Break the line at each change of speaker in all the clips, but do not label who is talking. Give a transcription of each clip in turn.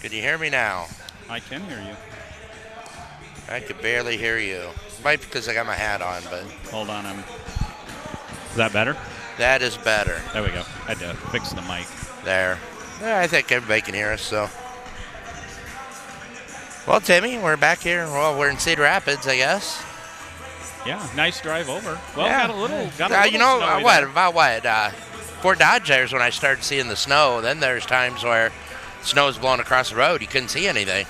Can you hear me now?
I can hear you.
I could barely hear you. Might be because I got my hat on, but
Hold on. Is that better?
that is better.
There we go. I had to fix the mic.
There. Yeah, I think everybody can hear us, so. Well, Timmy, we're back here. Well, we're in Cedar Rapids, I guess.
Yeah, nice drive over. Well,
Yeah.
got a little
You know,
snowy
what?
there.
About what? Fort Dodge there's when I started seeing the snow. Then there's times where snow's blowing across the road. You couldn't see anything.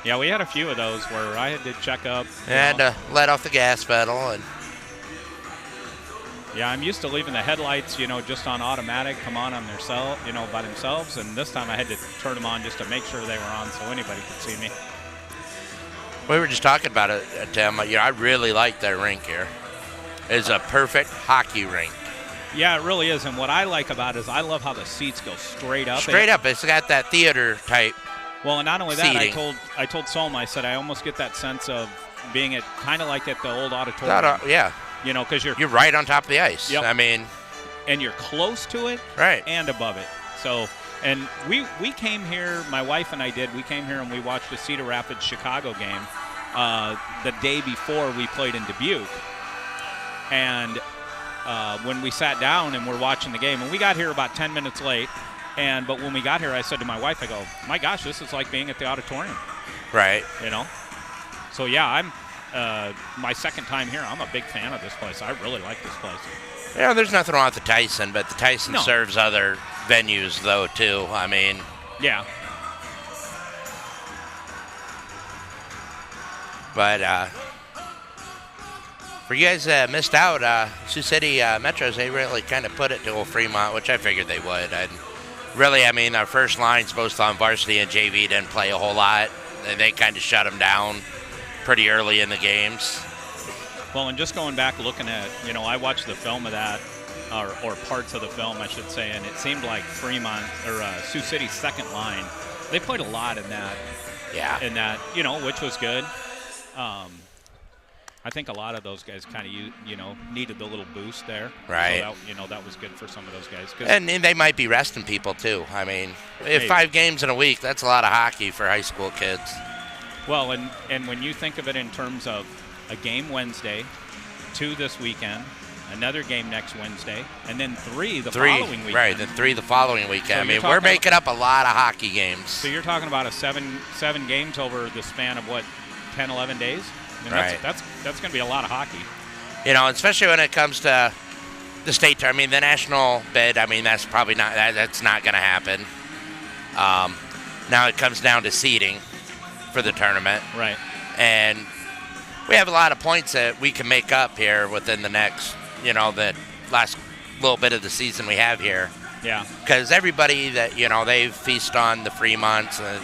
Yeah, we had a few of those where I had to check up.
And let off the gas pedal. And
Yeah, I'm used to leaving the headlights, just on automatic, come on themselves, by themselves. And this time I had to turn them on just to make sure they were on so anybody could see me.
we were just talking about it, Tim. I really like their rink here. It's a perfect hockey rink.
Yeah, it really is. And what I like about it is I love how the seats go straight up.
Straight up. It's got that theater type.
Well, and not only that,
seating.
I told Solma, I said I almost get that sense of being at kind of like at the old auditorium.
Yeah.
Because
You're right on top of the ice.
Yep.
I mean,
and you're close to it,
right,
and above it. So, and we came here. My wife and I did. We came here and we watched the Cedar Rapids Chicago game the day before we played in Dubuque. And when we sat down and we're watching the game, and we got here about 10 minutes late. But when we got here, I said to my wife, I go, my gosh, this is like being at the auditorium.
right.
So, yeah, I'm my second time here. I'm a big fan of this place. I really like this place.
Yeah, there's nothing wrong with the Tyson, but the Tyson
No.
serves other venues, though, too. I mean,
Yeah.
but for you guys that missed out, Sioux City Metros, they really kind of put it to Old Fremont, which I figured they would. And really, I mean, our first lines, both on Varsity and JV, didn't play a whole lot. And they kind of shut them down pretty early in the games.
Well, and just going back looking at, I watched the film of that, or parts of the film, I should say, and it seemed like Fremont, or Sioux City's second line, they played a lot in that.
Yeah.
In that, which was good. I think a lot of those guys kind of, needed the little boost there.
Right.
So that was good for some of those guys.
And they might be resting people, too. I mean, if 5 games in a week, that's a lot of hockey for high school kids.
Well, and when you think of it in terms of a game Wednesday, 2 this weekend, another game next Wednesday, and then 3 the following weekend.
Right, then 3 the following weekend.
So
I mean, we're making up a lot of hockey games.
So you're talking about a seven games over the span of, 10, 11 days? I mean,
right.
That's going to be a lot of hockey.
Especially when it comes to the state. I mean, the national bid, I mean, that's probably not, that's not going to happen. Now it comes down to seeding for the tournament.
Right.
And we have a lot of points that we can make up here within the next, the last little bit of the season we have here.
Yeah.
Because everybody that, they feast on the Fremonts and,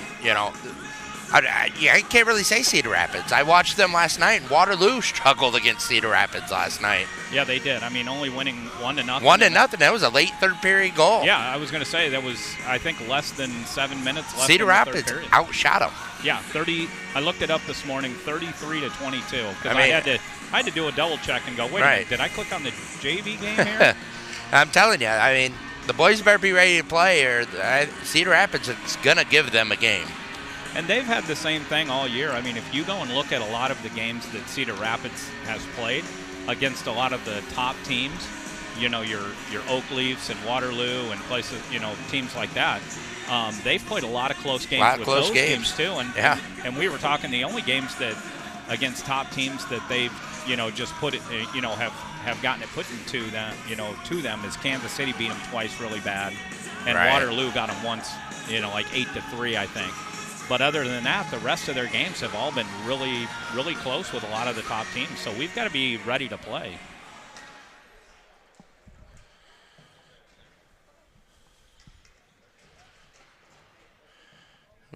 I can't really say Cedar Rapids. I watched them last night, and Waterloo struggled against Cedar Rapids last night.
Yeah, they did. I mean, only winning 1-0.
1-0. That was a late third period goal.
Yeah, I was going to say that was, I think, less than 7 minutes left.
Cedar
in the
Rapids
third period.
outshot them.
Yeah, 30. I looked it up this morning, 33-22. Because
I
I had to do a double check and go, wait a minute, did I click on the JV game here?
I'm telling you, I mean, the boys better be ready to play, or Cedar Rapids is going to give them a game.
And they've had the same thing all year. I mean, if you go and look at a lot of the games that Cedar Rapids has played against a lot of the top teams, your Oak Leafs and Waterloo and places, teams like that, they've played a lot of close games with those games too. And we were talking the only games that against top teams that they've just put it, have gotten it put into them, to them is Kansas City beat them twice really bad, and Waterloo got them once, like 8-3, I think. But other than that, the rest of their games have all been really, really close with a lot of the top teams. So we've got to be ready to play.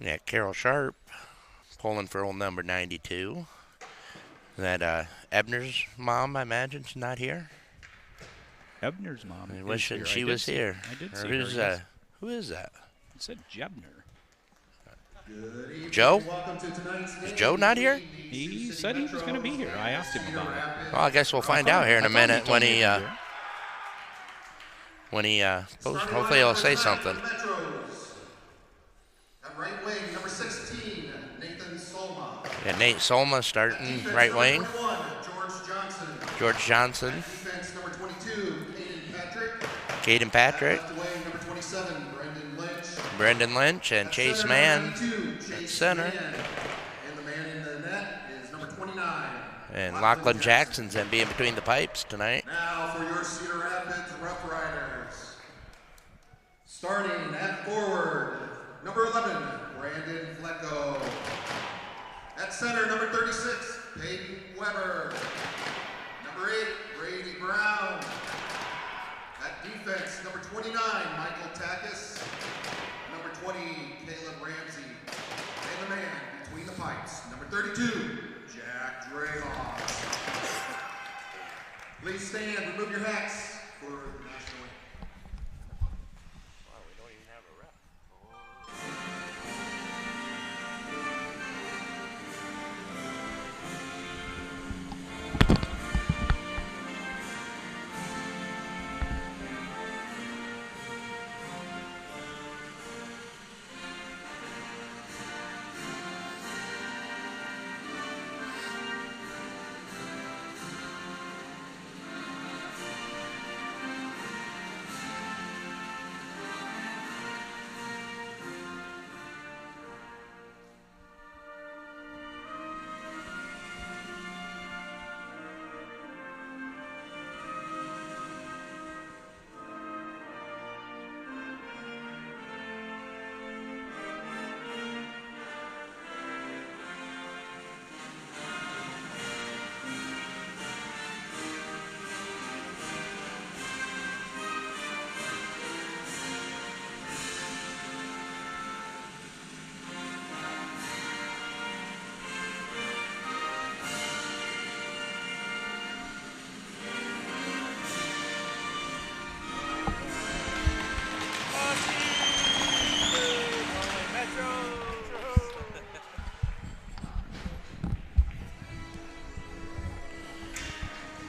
Yeah, Carol Sharp pulling for old number 92. That Ebner's mom, I imagine, is not here.
Ebner's mom.
I wishing she was here.
I did see her.
Who is that?
It said Jebner.
Joe? Is Joe not here?
He said he was going to be here. I asked him about it.
Well, I guess we'll find out here in a minute when he posts. Hopefully he'll say something. And Nate Solma starting right wing. George Johnson.
Defense number 22,
Caden Patrick.
Left away, number 27,
Brendan Lynch and Chase Mann at center.
And the man in the net is number 29.
And Lachlan Jackson's going to be in between the pipes tonight.
Now for your Cedar Rapids Rough Riders. Starting at forward, number 11, Brandon Flecko. At center, number 36, Peyton Weber. Number 8, Brady Brown. At defense, number 29, Michael Takis. Number 20, Caleb Ramsey. And the man between the pipes, number 32, Jack Draymond. Please stand, remove your hats for the national anthem.
Wow, we don't even have a rep.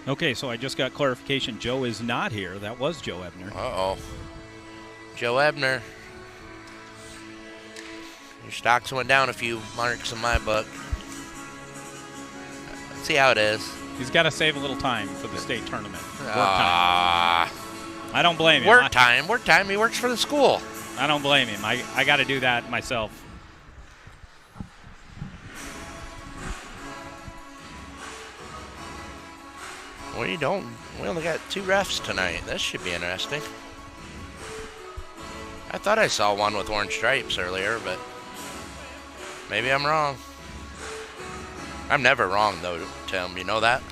Okay, so I just got clarification. Joe is not here. That was Joe Ebner.
Uh-oh. Joe Ebner. Your stocks went down a few marks in my book. Let's see how it is.
He's got to save a little time for the state tournament. Work time. I don't blame him.
Work time. He works for the school.
I don't blame him. I got to do that myself.
We only got 2 refs tonight. This should be interesting. I thought I saw one with orange stripes earlier, but maybe I'm wrong. I'm never wrong, though, Tim. You know that?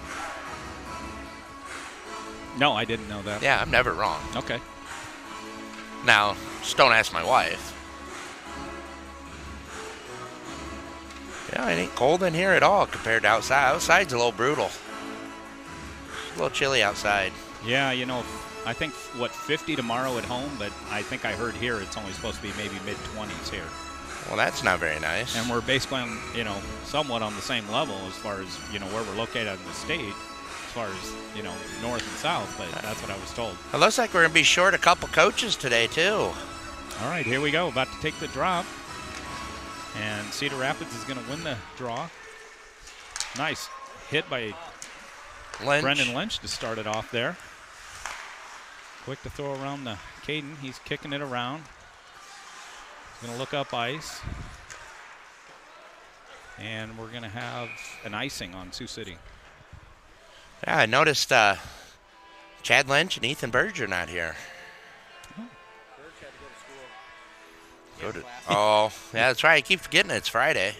No, I didn't know that.
Yeah, I'm never wrong.
Okay.
Now, just don't ask my wife. Yeah, it ain't cold in here at all compared to outside. Outside's a little brutal. It's a little chilly outside.
Yeah, I think, 50 tomorrow at home, but I think I heard here it's only supposed to be maybe mid-20s here.
Well, that's not very nice.
And we're basically on, somewhat on the same level as far as, where we're located in the state, as far as, north and south, but that's what I was told.
It looks like we're going to be short a couple coaches today, too.
All right, here we go. About to take the drop. And Cedar Rapids is going to win the draw. Nice hit by Brendan Lynch to start it off there. Quick to throw around the Caden. He's kicking it around. He's going to look up ice. And we're going to have an icing on Sioux City.
Yeah, I noticed Chad Lynch and Ethan Burge are not here.
Oh.
Oh, yeah, that's right. I keep forgetting it's Friday.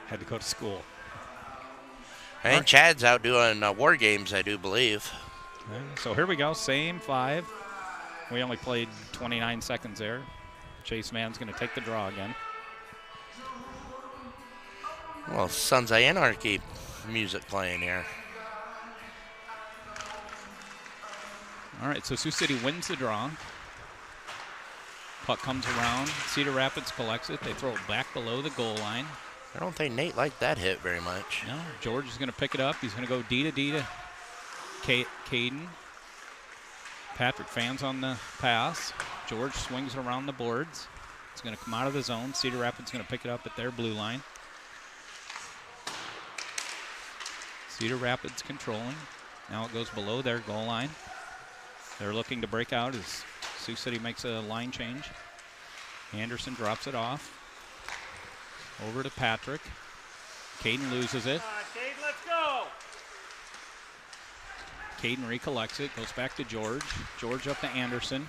Had to go to school.
I think Chad's out doing war games, I do believe.
Okay, so here we go. Same 5. We only played 29 seconds there. Chase Mann's going to take the draw again.
Well, Sons of Anarchy music playing here.
All right, so Sioux City wins the draw. Puck comes around. Cedar Rapids collects it. They throw it back below the goal line.
I don't think Nate liked that hit very much.
No, George is going to pick it up. He's going to go D to Caden. Patrick fans on the pass. George swings around the boards. It's going to come out of the zone. Cedar Rapids is going to pick it up at their blue line. Cedar Rapids controlling. Now it goes below their goal line. They're looking to break out as Sioux City makes a line change. Anderson drops it off. Over to Patrick. Caden loses it.
Caden, let's go.
Caden recollects it, goes back to George. George up to Anderson.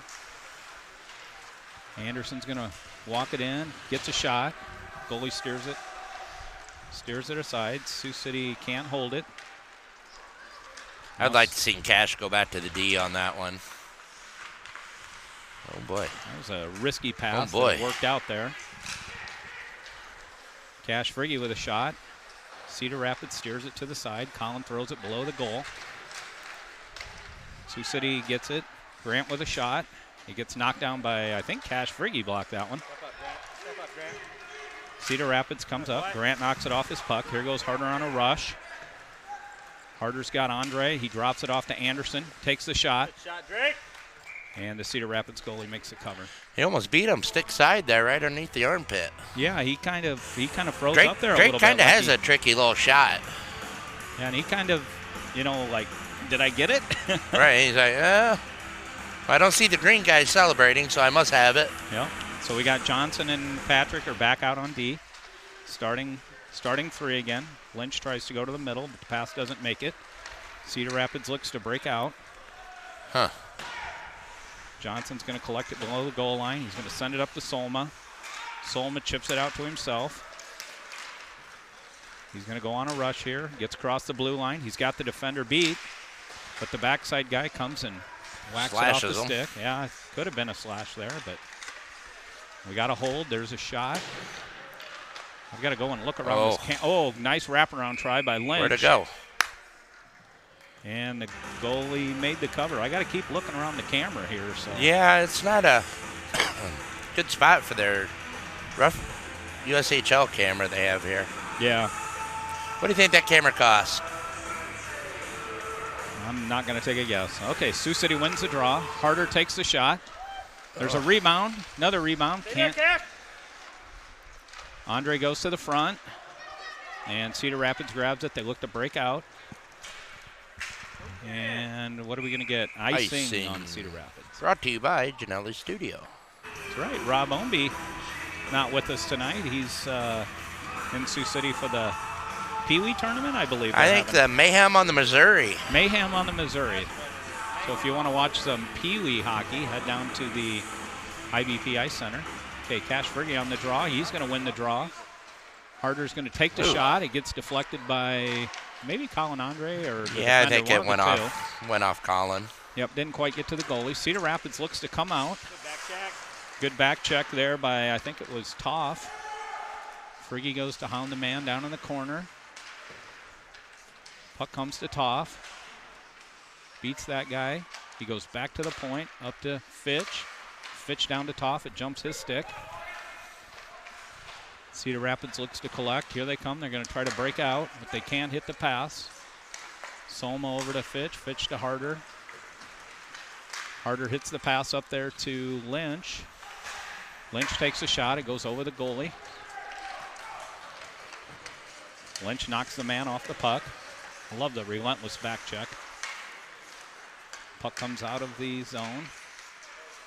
Anderson's going to walk it in, gets a shot. Goalie steers it aside. Sioux City can't hold it.
I'd like to see Cash go back to the D on that one. Oh, boy.
That was a risky pass.
Oh, boy.
That worked out there. Cash Friggy with a shot. Cedar Rapids steers it to the side. Collin throws it below the goal. Sioux City gets it. Grant with a shot. He gets knocked down by, I think, Cash Friggy blocked that one.
Step up, Grant.
Cedar Rapids comes up. Grant knocks it off his puck. Here goes Harder on a rush. Harder's got Andre. He drops it off to Anderson. Takes the shot.
Good shot, Drake.
And the Cedar Rapids goalie makes the cover.
He almost beat him stick side there, right underneath the armpit.
Yeah, he kind of froze
Drake,
up there a
Drake
little bit.
kind of has a tricky little shot.
Yeah, and he kind of, like, did I get it?
Right, he's like, I don't see the green guy celebrating, so I must have it.
Yeah. So we got Johnson and Patrick are back out on D. Starting three again. Lynch tries to go to the middle, but the pass doesn't make it. Cedar Rapids looks to break out.
Huh.
Johnson's going to collect it below the goal line. He's going to send it up to Solma. Solma chips it out to himself. He's going to go on a rush here. Gets across the blue line. He's got the defender beat, but the backside guy comes and whacks
Slashes
it off the
him.
stick. Yeah, it could have been a slash there, but we got a hold. There's a shot. I've got to go and look around this. Nice wraparound try by Lynch.
Where'd it go?
And the goalie made the cover. I got to keep looking around the camera here. So
Yeah, it's not a good spot for their rough USHL camera they have here.
Yeah.
What do you think that camera costs?
I'm not going to take a guess. Okay, Sioux City wins the draw. Harder takes the shot. There's a rebound. Another rebound. Andre goes to the front. And Cedar Rapids grabs it. They look to break out. And what are we going to get? Icing on Cedar Rapids.
Brought to you by Janelli Studio.
That's right. Rob Ownby not with us tonight. He's in Sioux City for the Pee Wee tournament, I believe.
I think the Mayhem on the Missouri.
Mayhem on the Missouri. So if you want to watch some Pee Wee hockey, head down to the IBP Ice Center. Okay, Cash Friggy on the draw. He's going to win the draw. Harder's going to take the shot. It gets deflected by maybe Colin Andre or the
Yeah, I
defender,
think it
one
went
of the
off. Went off Colin.
Yep, didn't quite get to the goalie. Cedar Rapids looks to come out.
Good back check.
Good back check there by, I think it was Toff. Friggy goes to hound the man down in the corner. Puck comes to Toff. Beats that guy. He goes back to the point, up to Fitch. Fitch down to Toff. It jumps his stick. Cedar Rapids looks to collect. Here they come. They're going to try to break out, but they can't hit the pass. Solma over to Fitch. Fitch to Harder. Harder hits the pass up there to Lynch. Lynch takes a shot. It goes over the goalie. Lynch knocks the man off the puck. I love the relentless back check. Puck comes out of the zone.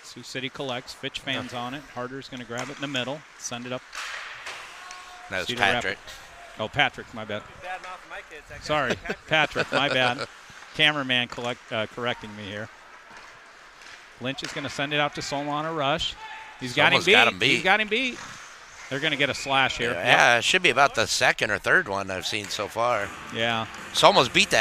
Sioux City collects. Fitch fans on it. Harder's going to grab it in the middle. Send it up.
That was
Cedar
Patrick.
Oh, Patrick, my bad.
Bad mouth my kids. That guy.
Sorry, Patrick, my bad. Cameraman correcting me here. Lynch is going to send it out to Solma on a rush. He's got him beat. He's got him beat. They're going to get a slash here.
Yeah, it should be about the second or third one I've seen so far.
Yeah.
It's almost beat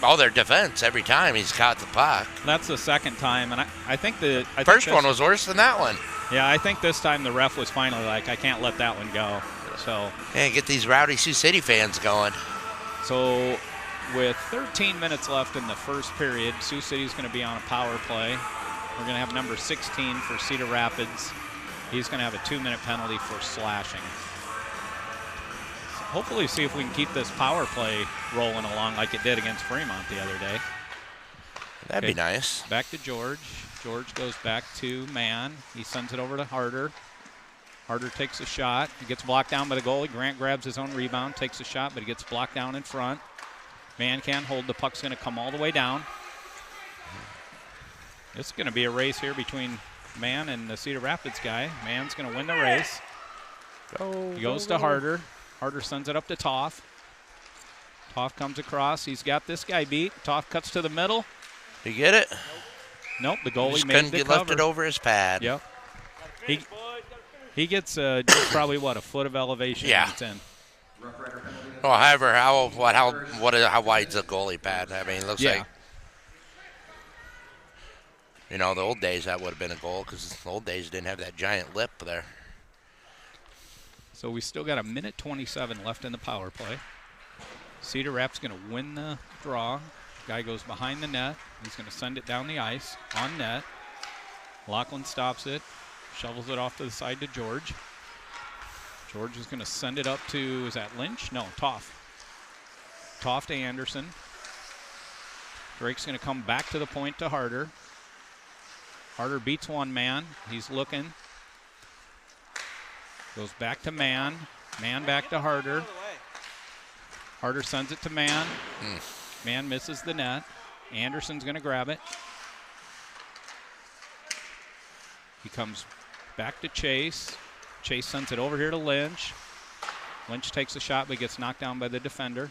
all their defense every time he's caught the puck.
That's the second time, and I think the
first one was worse than that one.
Yeah, I think this time the ref was finally like, I can't let that one go. So.
And get these rowdy Sioux City fans going.
So with 13 minutes left in the first period, Sioux City's going to be on a power play. We're going to have number 16 for Cedar Rapids. He's going to have a 2-minute penalty for slashing. So hopefully see if we can keep this power play rolling along like it did against Fremont the other day.
That'd be nice.
Back to George. George goes back to Mann. He sends it over to Harder. Harder takes a shot. He gets blocked down by the goalie. Grant grabs his own rebound, takes a shot, but he gets blocked down in front. Man can't hold. The puck's going to come all the way down. It's going to be a race here between Man and the Cedar Rapids guy. Man's going to win the race. He goes to Harder. Harder sends it up to Toff. Toff comes across. He's got this guy beat. Toff cuts to the middle.
Did you get it?
Nope, the goalie
Just
made
couldn't
the
get
cover.
lifted over his pad.
Yep. He gets just probably, what, a foot of elevation.
Yeah.
It's in.
Well, however, how wide's the goalie pad? I mean, it looks like, you know, the old days that would have been a goal because the old days didn't have that giant lip there.
So we still got a minute 27 left in the power play. Cedar Rapids going to win the draw. Guy goes behind the net. He's going to send it down the ice on net. Lachlan stops it, shovels it off to the side to George. George is going to send it up to, is that Lynch? No, Toff. Toff to Anderson. Drake's going to come back to the point to Harder. Harder beats one man. He's looking. Goes back to Man. Man back to Harder. Harder sends it to Man. Man misses the net. Anderson's going to grab it. He comes back to Chase. Chase sends it over here to Lynch. Lynch takes a shot but gets knocked down by the defender.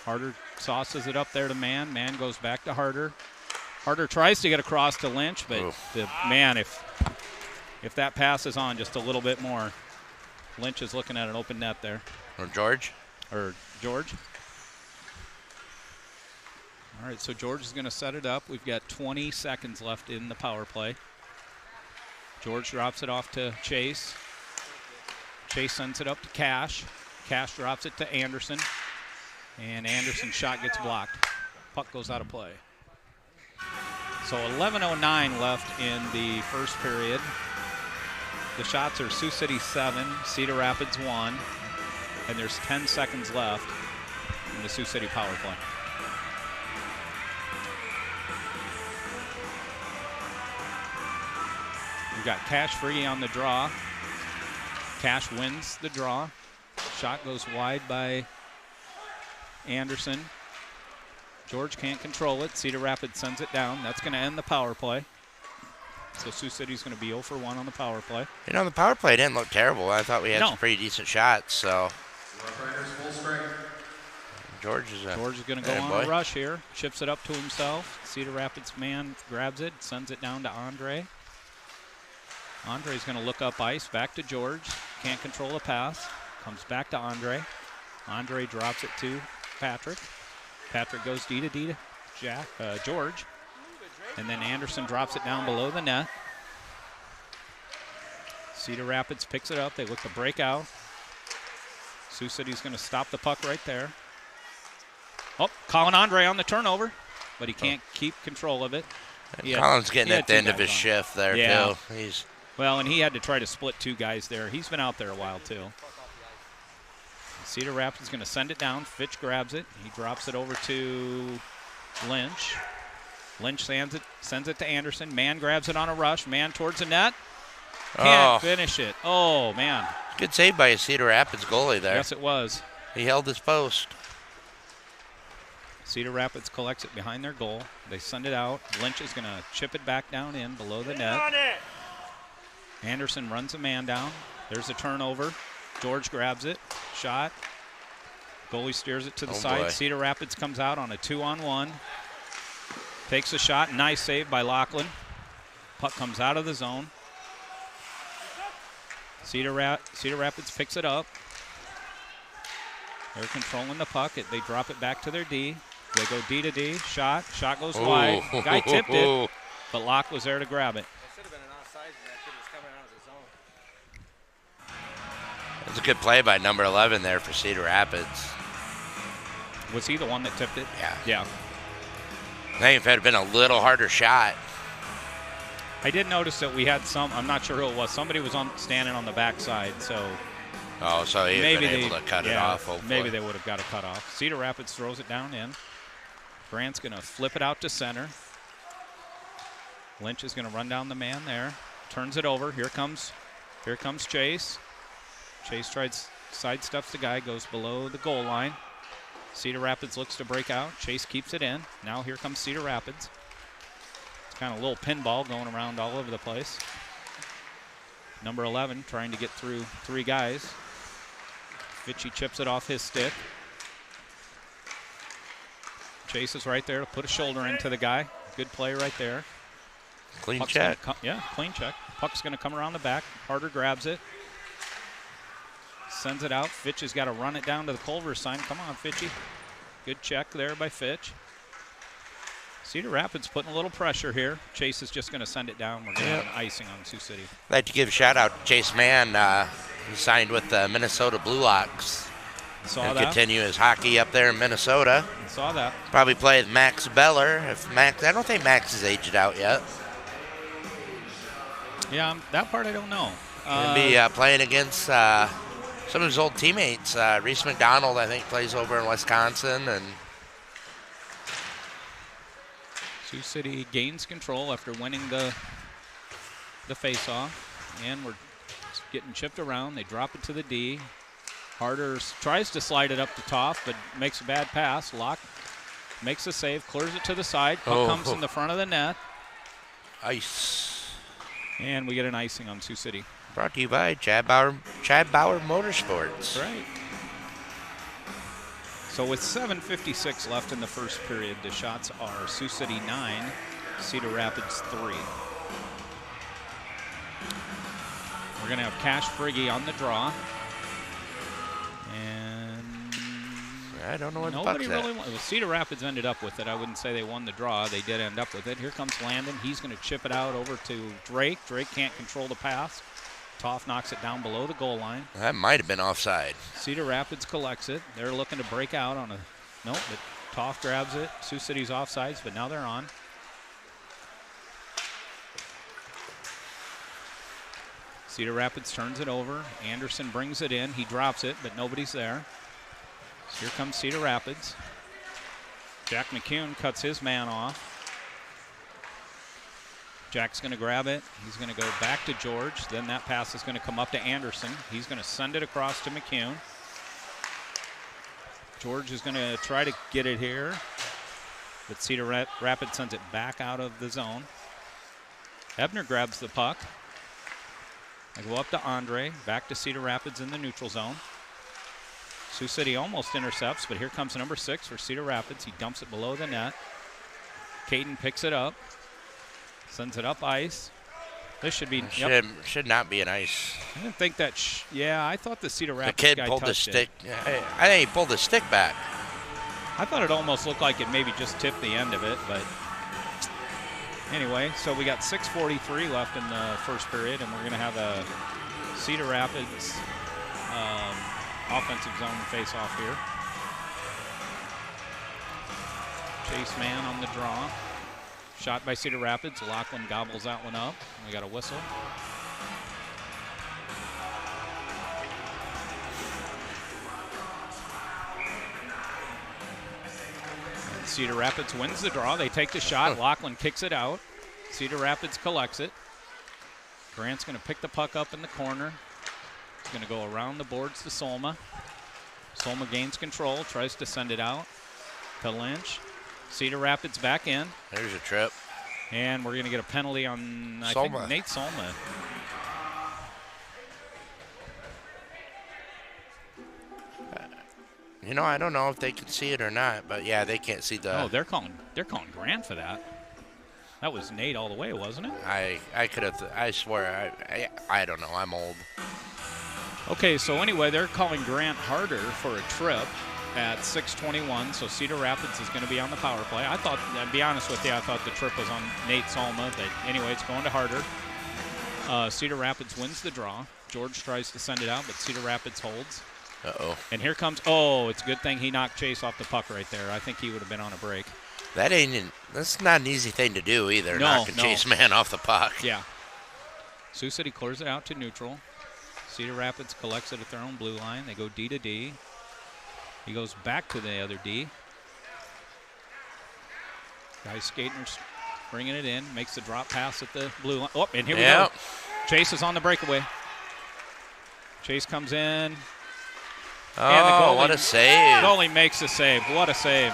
Harder sauces it up there to Man. Man goes back to Harder. Harder tries to get across to Lynch, but Man, if that pass is on just a little bit more, Lynch is looking at an open net there.
Or George.
All right, so George is going to set it up. We've got 20 seconds left in the power play. George drops it off to Chase. Chase sends it up to Cash. Cash drops it to Anderson. And Anderson's shot gets blocked. Puck goes out of play. So 11:09 left in the first period. The shots are Sioux City 7, Cedar Rapids 1, and there's 10 seconds left in the Sioux City power play. We've got Cash Free on the draw. Cash wins the draw. Shot goes wide by Anderson. George can't control it. Cedar Rapids sends it down. That's going to end the power play. So Sioux City's going to be 0 for 1 on the power play.
You know, the power play didn't look terrible. I thought we had some pretty decent shots. So George is
going to go on a rush here. Chips it up to himself. Cedar Rapids man grabs it, sends it down to Andre. Andre's going to look up ice, back to George. Can't control the pass. Comes back to Andre. Andre drops it to Patrick. Patrick goes D to George. And then Anderson drops it down below the net. Cedar Rapids picks it up. They look to break out. Sioux City's going to stop the puck right there. Oh, Colin Andre on the turnover, but he can't keep control of it.
Colin's getting at the end of his shift there, too.
Well, and he had to try to split two guys there. He's been out there a while, too. Cedar Rapids is going to send it down. Fitch grabs it. He drops it over to Lynch. Lynch sends it to Anderson. Man grabs it on a rush. Man towards the net. Can't finish it. Oh, man.
Good save by a Cedar Rapids goalie there.
Yes, it was.
He held his post.
Cedar Rapids collects it behind their goal. They send it out. Lynch is going to chip it back down in below the net. Anderson runs a man down. There's a turnover. George grabs it. Shot. Goalie steers it to the side.
Boy.
Cedar Rapids comes out on a 2-on-1. Takes a shot. Nice save by Lachlan. Puck comes out of the zone. Cedar Rapids picks it up. They're controlling the puck. They drop it back to their D. They go D to D. Shot. Shot goes wide. Guy tipped it, but Locke was there to grab it.
That's a good play by number 11 there for Cedar Rapids.
Was he the one that tipped it? Yeah.
I think if it had been a little harder shot.
I did notice that we had some, I'm not sure who it was, somebody was standing on the backside, so.
So he would have been able to cut it off, hopefully.
Maybe they would have got a cut off. Cedar Rapids throws it down in. Grant's going to flip it out to center. Lynch is going to run down the man there. Turns it over. Here comes Chase. Chase tries sidesteps the guy, goes below the goal line. Cedar Rapids looks to break out. Chase keeps it in. Now here comes Cedar Rapids. It's kind of a little pinball going around all over the place. Number 11 trying to get through 3 guys. Fitchy chips it off his stick. Chase is right there to put a shoulder into the guy. Good play right there.
Clean
Puck's
check.
Yeah, clean check. Puck's going to come around the back. Harder grabs it. Sends it out. Fitch has got to run it down to the Culver sign. Come on, Fitchy. Good check there by Fitch. Cedar Rapids putting a little pressure here. Chase is just going to send it down. We're going to have an icing on Sioux City.
I'd like to give a shout out to Chase Mann, who signed with the Minnesota Blue Locks.
Saw that.
Continue his hockey up there in Minnesota.
Saw that.
Probably play with Max Beller. I don't think Max is aged out yet.
Yeah, that part I don't know.
He'll be playing against some of his old teammates. Reese McDonald, I think, plays over in Wisconsin, and
Sioux City gains control after winning the face-off, and we're getting chipped around. They drop it to the D. Harder tries to slide it up to Toff, but makes a bad pass. Locke makes a save, clears it to the side. Puck comes in the front of the net.
Ice.
And we get an icing on Sioux City.
Brought to you by Chad Bauer Motorsports.
Right. So with 7:56 left in the first period, the shots are Sioux City 9, Cedar Rapids 3. We're going to have Cash Friggy on the draw. And
I don't know what
nobody really won. Well, Cedar Rapids ended up with it. I wouldn't say they won the draw. They did end up with it. Here comes Landon. He's going to chip it out over to Drake. Drake can't control the pass. Toff knocks it down below the goal line.
That might have been offside.
Cedar Rapids collects it. They're looking to break out on a nope, but Toff grabs it. Sioux City's offsides, but now they're on. Cedar Rapids turns it over. Anderson brings it in. He drops it, but nobody's there. So here comes Cedar Rapids. Jack McCune cuts his man off. Jack's going to grab it. He's going to go back to George. Then that pass is going to come up to Anderson. He's going to send it across to McCune. George is going to try to get it here, but Cedar Rapids sends it back out of the zone. Ebner grabs the puck. They go up to Andre, back to Cedar Rapids in the neutral zone. Sioux City almost intercepts, but here comes number 6 for Cedar Rapids. He dumps it below the net. Caden picks it up, sends it up ice. This should be
should not be an ice.
I didn't think that. Yeah, I thought the Cedar Rapids
the kid
guy
pulled the
touched
stick.
it.
I think he pulled the stick back.
I thought it almost looked like it maybe just tipped the end of it, but anyway. So we got 6:43 left in the first period, and we're going to have a Cedar Rapids offensive zone face-off here. Chase man on the draw. Shot by Cedar Rapids. Lachlan gobbles that one up. We got a whistle. And Cedar Rapids wins the draw. They take the shot. Lachlan kicks it out. Cedar Rapids collects it. Grant's going to pick the puck up in the corner. He's going to go around the boards to Solma. Solma gains control, tries to send it out to Lynch. Cedar Rapids back in.
There's a trip.
And we're going to get a penalty on, I think, Nate Solma.
You know, I don't know if they can see it or not, but yeah, they can't see the.
Oh, they're calling Grant for that. That was Nate all the way, wasn't it?
I could have. I swear. I don't know. I'm old.
Okay, so anyway, they're calling Grant Harder for a trip at 6:21. So Cedar Rapids is going to be on the power play. I thought, to be honest with you, I thought the trip was on Nate Solma, but anyway, it's going to Harder. Cedar Rapids wins the draw. George tries to send it out, but Cedar Rapids holds.
Uh-oh.
And here comes, it's a good thing he knocked Chase off the puck right there. I think he would have been on a break.
That's not an easy thing to do either, knocking Chase man off the puck.
Yeah. Sioux City clears it out to neutral. Cedar Rapids collects it at their own blue line. They go D to D. He goes back to the other D. Guy skating, bringing it in, makes the drop pass at the blue line. Oh, and here we go. Chase is on the breakaway. Chase comes in. And the goalie,
what a save.
Goalie makes a save. What a save.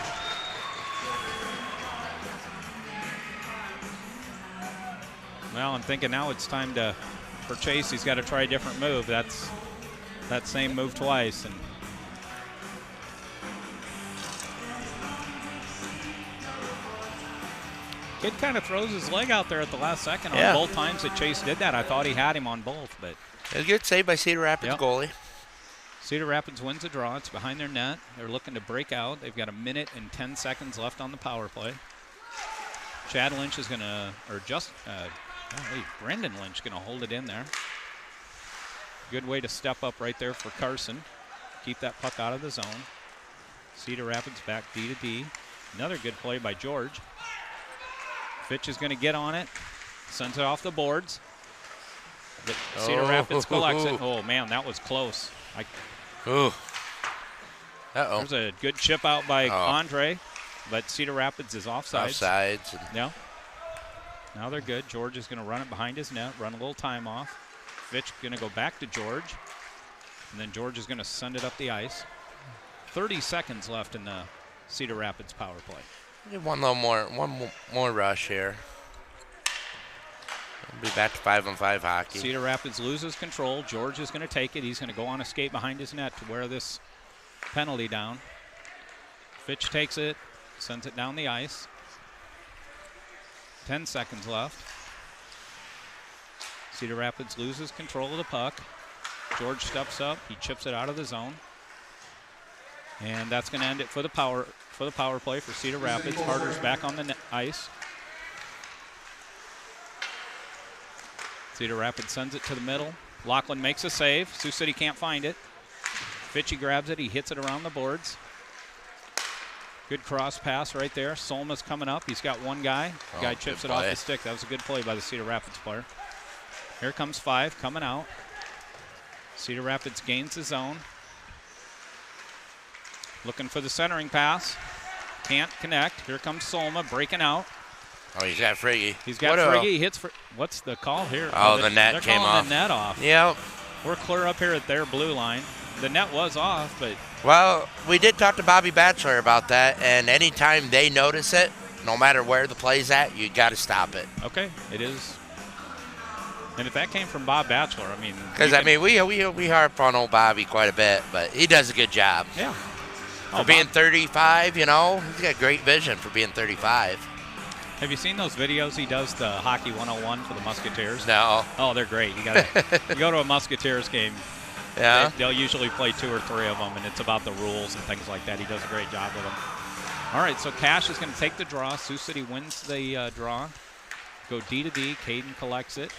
Well, I'm thinking now it's time for Chase. He's got to try a different move. That's that same move twice. And kid kind of throws his leg out there at the last second on both times that Chase did that. I thought he had him on both, but
a good save by Cedar Rapids goalie.
Cedar Rapids wins the draw. It's behind their net. They're looking to break out. They've got 1 minute and 10 seconds left on the power play. Chad Lynch is going to, Brendan Lynch going to hold it in there. Good way to step up right there for Carson. Keep that puck out of the zone. Cedar Rapids back D to D. Another good play by George. Fitch is going to get on it. Sends it off the boards. But Cedar Rapids collects it. Oh, man, that was close. There's a good chip out by Andre, but Cedar Rapids is offsides. Yeah. Now they're good. George is going to run it behind his net, run a little time off. Fitch going to go back to George, and then George is going to send it up the ice. 30 seconds left in the Cedar Rapids power play.
One more rush here. We'll be back to 5-on-5 hockey.
Cedar Rapids loses control. George is going to take it. He's going to go on a skate behind his net to wear this penalty down. Fitch takes it, sends it down the ice. 10 seconds left. Cedar Rapids loses control of the puck. George steps up. He chips it out of the zone. And that's going to end it for the power play for Cedar Rapids. Harder's back on the ice. Cedar Rapids sends it to the middle. Lachlan makes a save. Sioux City can't find it. Fitchy grabs it. He hits it around the boards. Good cross pass right there. Solma's coming up. He's got one guy. The guy chips it off the stick. That was a good play by the Cedar Rapids player. Here comes 5 coming out. Cedar Rapids gains the zone. Looking for the centering pass. Can't connect. Here comes Solma breaking out.
Oh, he's got Friggy.
He's got Friggy. He hits for. What's the call here?
Oh, the net came off.
The net off.
Yep.
We're clear up here at their blue line. The net was off, but.
Well, we did talk to Bobby Batchelor about that, and anytime they notice it, no matter where the play's at, you got to stop it.
Okay, it is. And if that came from Bob Batchelor, I mean.
Because, we harp on old Bobby quite a bit, but he does a good job.
Yeah.
For being 35, he's got great vision for being 35.
Have you seen those videos he does, the Hockey 101 for the Musketeers?
No.
Oh, they're great. You go to a Musketeers game.
Yeah.
They'll usually play 2 or 3 of them, and it's about the rules and things like that. He does a great job with them. All right, so Cash is going to take the draw. Sioux City wins the draw. Go D to D. Caden collects it.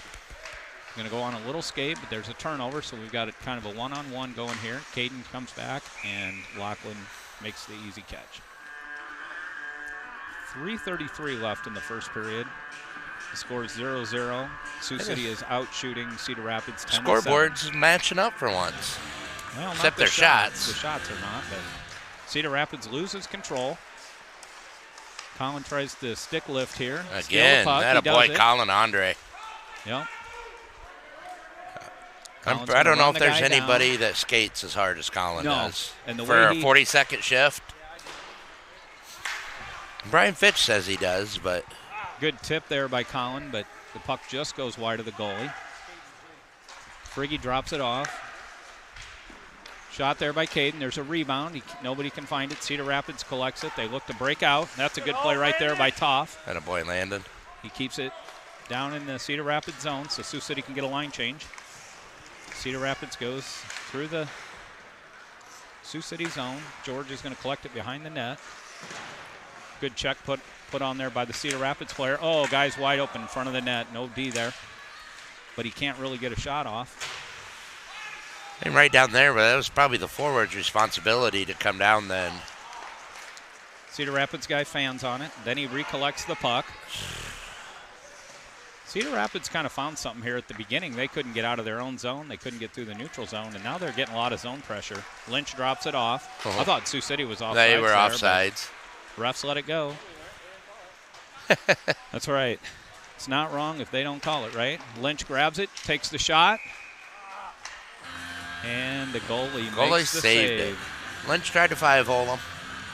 Going to go on a little skate, but there's a turnover, so we've got kind of a one-on-one going here. Caden comes back, and Lachlan makes the easy catch. 3:33 left in the first period. The score is 0-0. Sioux City is out shooting Cedar Rapids 10-7.
Scoreboard's matching up for once.
Well,
except their shots.
The shots are not, but Cedar Rapids loses control. Colin tries to stick lift here.
Again, that a boy, Colin Andre.
Yep.
I don't know if there's anybody that skates as hard as Colin does.
And
for a 40-second shift. Brian Fitch says he does, but.
Good tip there by Colin, but the puck just goes wide of the goalie. Friggy drops it off. Shot there by Caden. There's a rebound. Nobody can find it. Cedar Rapids collects it. They look to break out. That's a good play right there by Toff.
And a boy Landon.
He keeps it down in the Cedar Rapids zone so Sioux City can get a line change. Cedar Rapids goes through the Sioux City zone. George is going to collect it behind the net. Good check put on there by the Cedar Rapids player. Oh, guy's wide open in front of the net. No D there. But he can't really get a shot off.
And right down there, but that was probably the forward's responsibility to come down then.
Cedar Rapids guy fans on it. Then he recollects the puck. Cedar Rapids kind of found something here at the beginning. They couldn't get out of their own zone. They couldn't get through the neutral zone, and now they're getting a lot of zone pressure. Lynch drops it off. I thought Sioux City was offsides.
They were offsides.
Refs let it go. That's right. It's not wrong if they don't call it, right? Lynch grabs it, takes the shot. And the goalie
Goalie
makes the
saved
save.
it. Lynch tried to 5-hole him.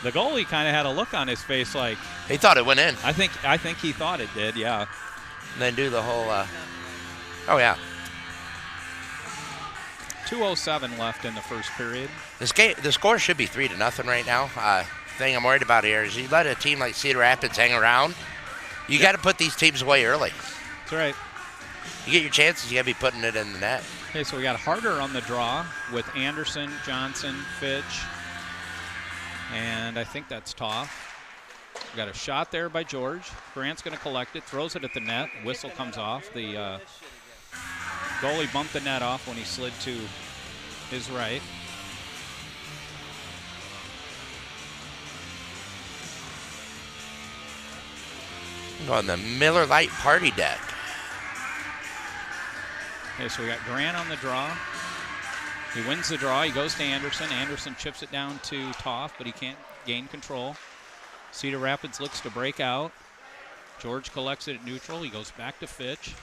The goalie kind of had a look on his face like,
He thought it went in.
I think he thought it did, yeah.
And then do the whole, oh, yeah.
2:07 left in the first period.
The score should be 3-0 right now. Thing I'm worried about here is you let a team like Cedar Rapids hang around. You got to put these teams away early.
That's right.
You get your chances, you got to be putting it in the net.
Okay, so we got Harder on the draw with Anderson, Johnson, Fitch, and I think that's Toff. We got a shot there by George. Grant's going to collect it, throws it at the net. Whistle comes off. The goalie bumped the net off when he slid to his right.
On the Miller Lite party deck.
Okay, so we got Grant on the draw. He wins the draw. He goes to Anderson. Anderson chips it down to Toff, but he can't gain control. Cedar Rapids looks to break out. George collects it at neutral. He goes back to Fitch.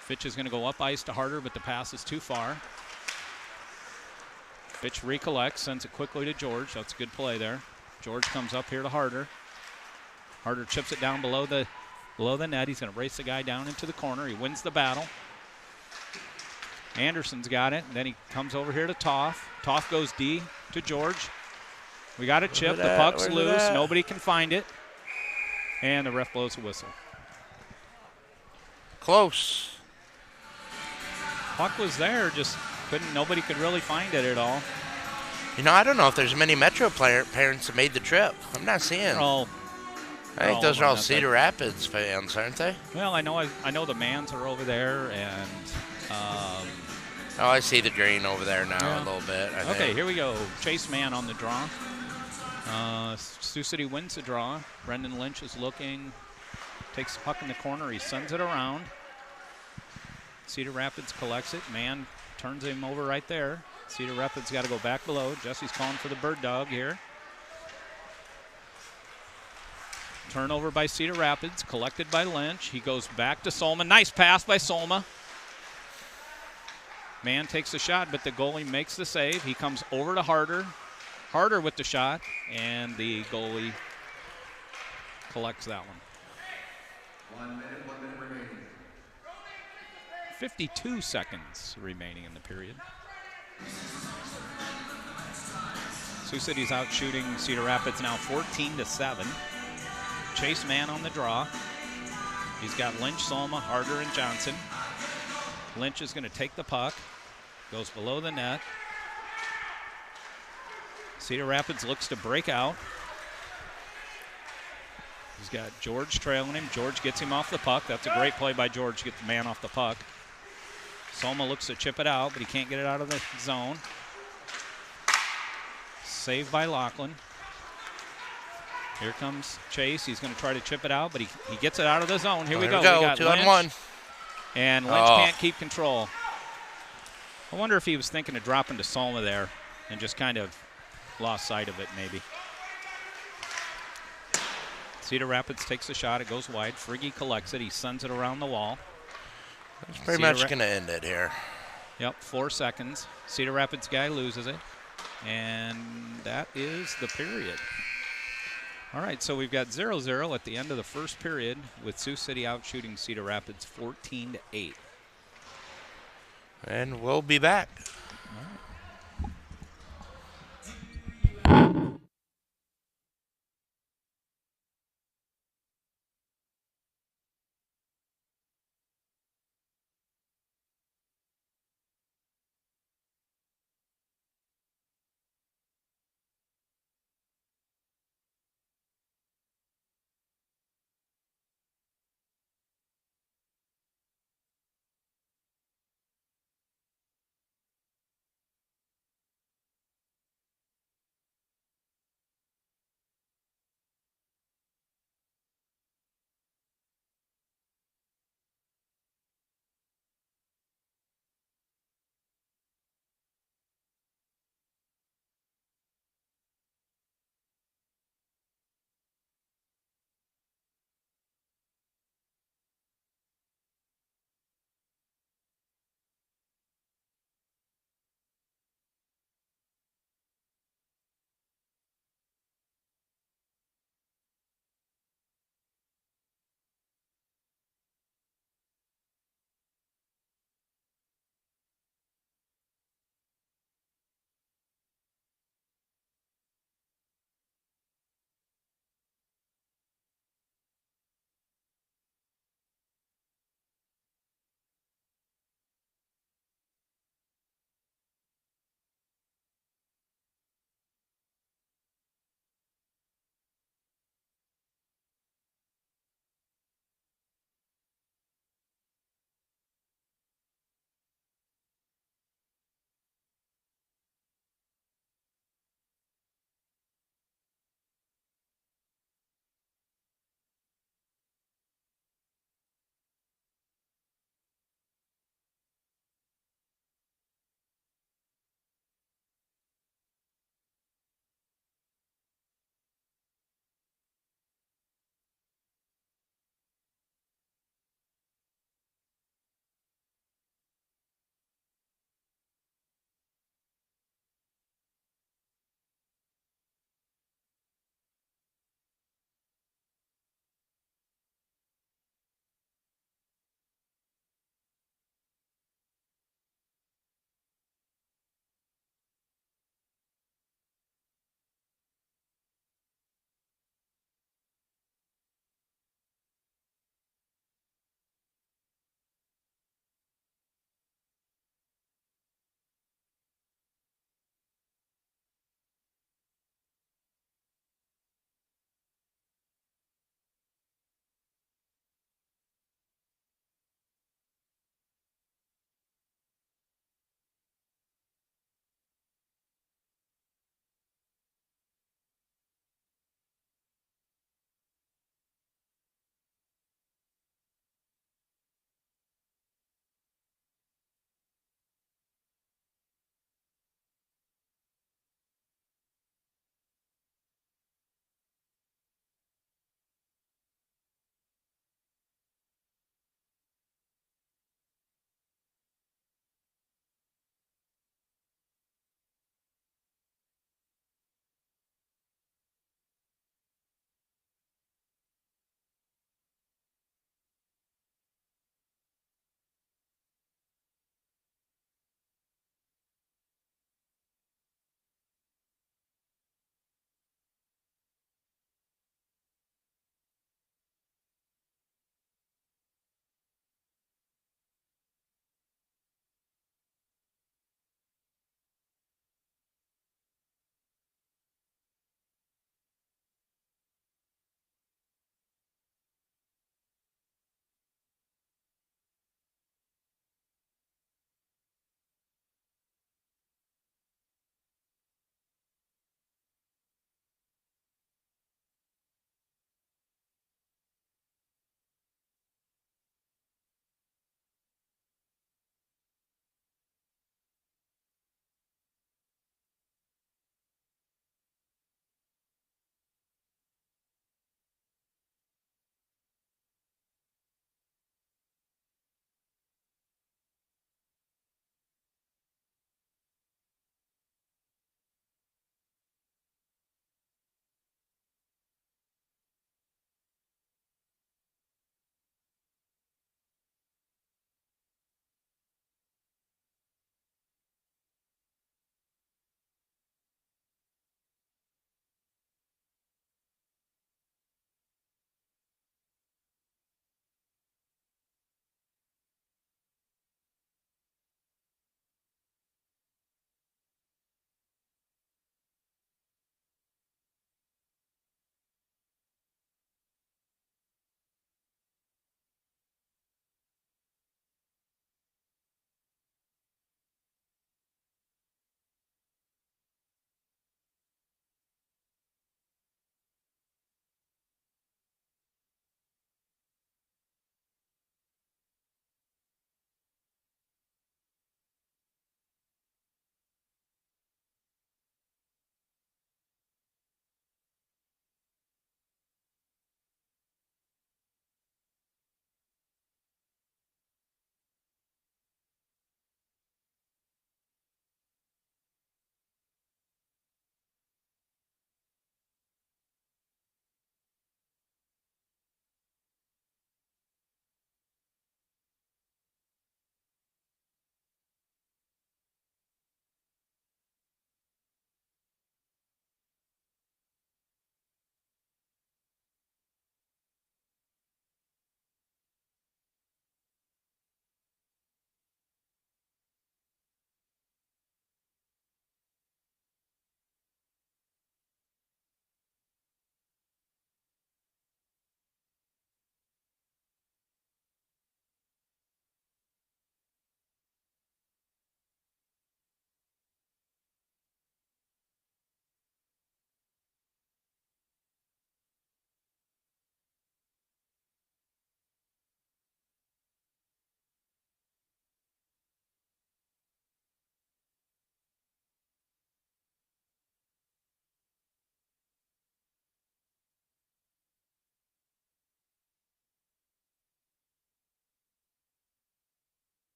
Fitch is going to go up ice to Harder, but the pass is too far. Fitch recollects, sends it quickly to George. That's a good play there. George comes up here to Harder. Harder chips it down below the net. He's going to race the guy down into the corner. He wins the battle. Anderson's got it. And then he comes over here to Toff. Toff goes D to George. We got a chip. The puck's loose. Nobody can find it. And the ref blows a whistle.
Close.
Puck was there, just nobody could really find it at all.
You know, I don't know if there's many Metro parents that made the trip. I'm not seeing. I think those are all Cedar Rapids fans, aren't they?
Well, I know the Mans are over there, and
oh, I see the green over there now a little bit. I
okay,
think.
here we go. Chase Mann on the draw. Sioux City wins the draw. Brendan Lynch is looking, takes the puck in the corner. He sends it around. Cedar Rapids collects it. Mann turns him over right there. Cedar Rapids got to go back below. Jesse's calling for the bird dog here. Turnover by Cedar Rapids, collected by Lynch. He goes back to Solma. Nice pass by Solma. Mann takes the shot, but the goalie makes the save. He comes over to Harder. Harder with the shot, and the goalie collects that one.
1 minute remaining.
52 seconds remaining in the period. Sioux City's out shooting Cedar Rapids now 14-7. Chase Mann on the draw. He's got Lynch, Solma, Harder, and Johnson. Lynch is going to take the puck. Goes below the net. Cedar Rapids looks to break out. He's got George trailing him. George gets him off the puck. That's a great play by George to get the man off the puck. Solma looks to chip it out, but he can't get it out of the zone. Saved by Lachlan. Here comes Chase. He's going to try to chip it out, but he gets it out of the zone. Here we go. We got
2-on-1.
And Lynch can't keep control. I wonder if he was thinking of dropping to Solma there and just kind of lost sight of it maybe. Cedar Rapids takes a shot. It goes wide. Frigge collects it. He sends it around the wall.
That's pretty much going to end it here.
Yep, 4 seconds. Cedar Rapids guy loses it. And that is the period. All right, so we've got 0-0 at the end of the first period with Sioux City out shooting Cedar Rapids 14-8.
And we'll be back.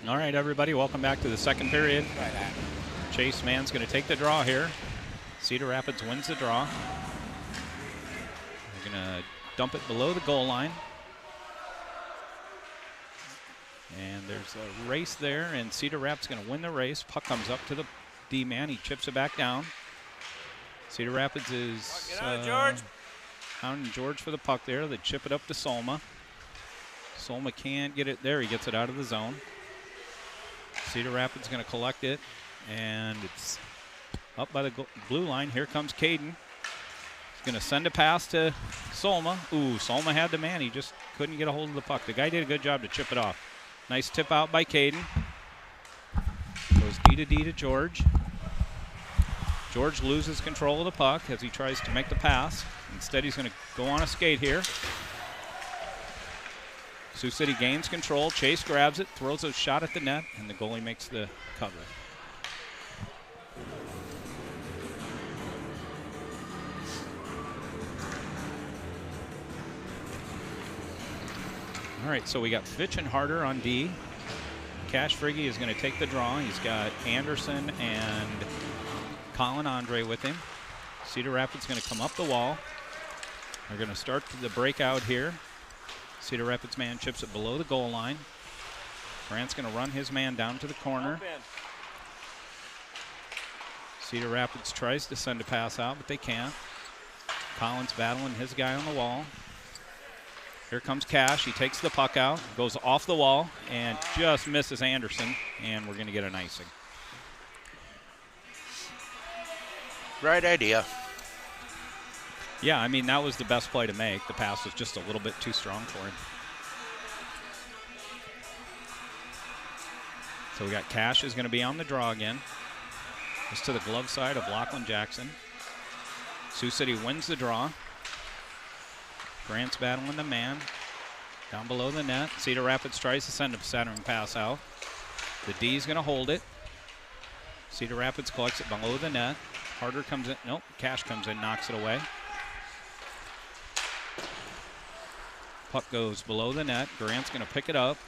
All right, everybody, welcome back to the second period. Chase Mann's going to take the draw here. Cedar Rapids wins the draw. They're going to dump it below the goal line. And there's a race there, and Cedar Rapids going to win the race. Puck comes up to the D-man. He chips it back down. Cedar Rapids is hounding George for the puck there. They chip it up to Solma. Solma can't get it there. He gets it out of the zone. Cedar Rapids going to collect it, and it's up by the blue line. Here comes Caden. He's going to send a pass to Solma. Ooh, Solma had the man. He just couldn't get a hold of the puck. The guy did a good job to chip it off. Nice tip out by Caden. Goes D to George. George loses control of the puck as he tries to make the pass. Instead, he's going to go on a skate here. Sioux City gains control. Chase grabs it, throws a shot at the net, and the goalie makes the cover. All right, so we got Fitch and Harder on D. Cash Frigge is going to take the draw. He's got Anderson and Colin Andre with him. Cedar Rapids going to come up the wall. They're going to start the breakout here. Cedar Rapids man chips it below the goal line. Grant's going to run his man down to the corner. Cedar Rapids tries to send a pass out, but they can't. Collins battling his guy on the wall. Here comes Cash. He takes the puck out, goes off the wall, and just misses Anderson, and we're going to get an icing.
Right idea.
Yeah, I mean, that was the best play to make. The pass was just a little bit too strong for him. So we got Cash is going to be on the draw again. It's to the glove side of Lachlan Jackson. Sioux City wins the draw. Grant's battling the man. Down below the net. Cedar Rapids tries to send a centering pass out. The D's going to hold it. Cedar Rapids collects it below the net. Harder comes in. Nope, Cash comes in, knocks it away. Puck goes below the net. Grant's going to pick it up.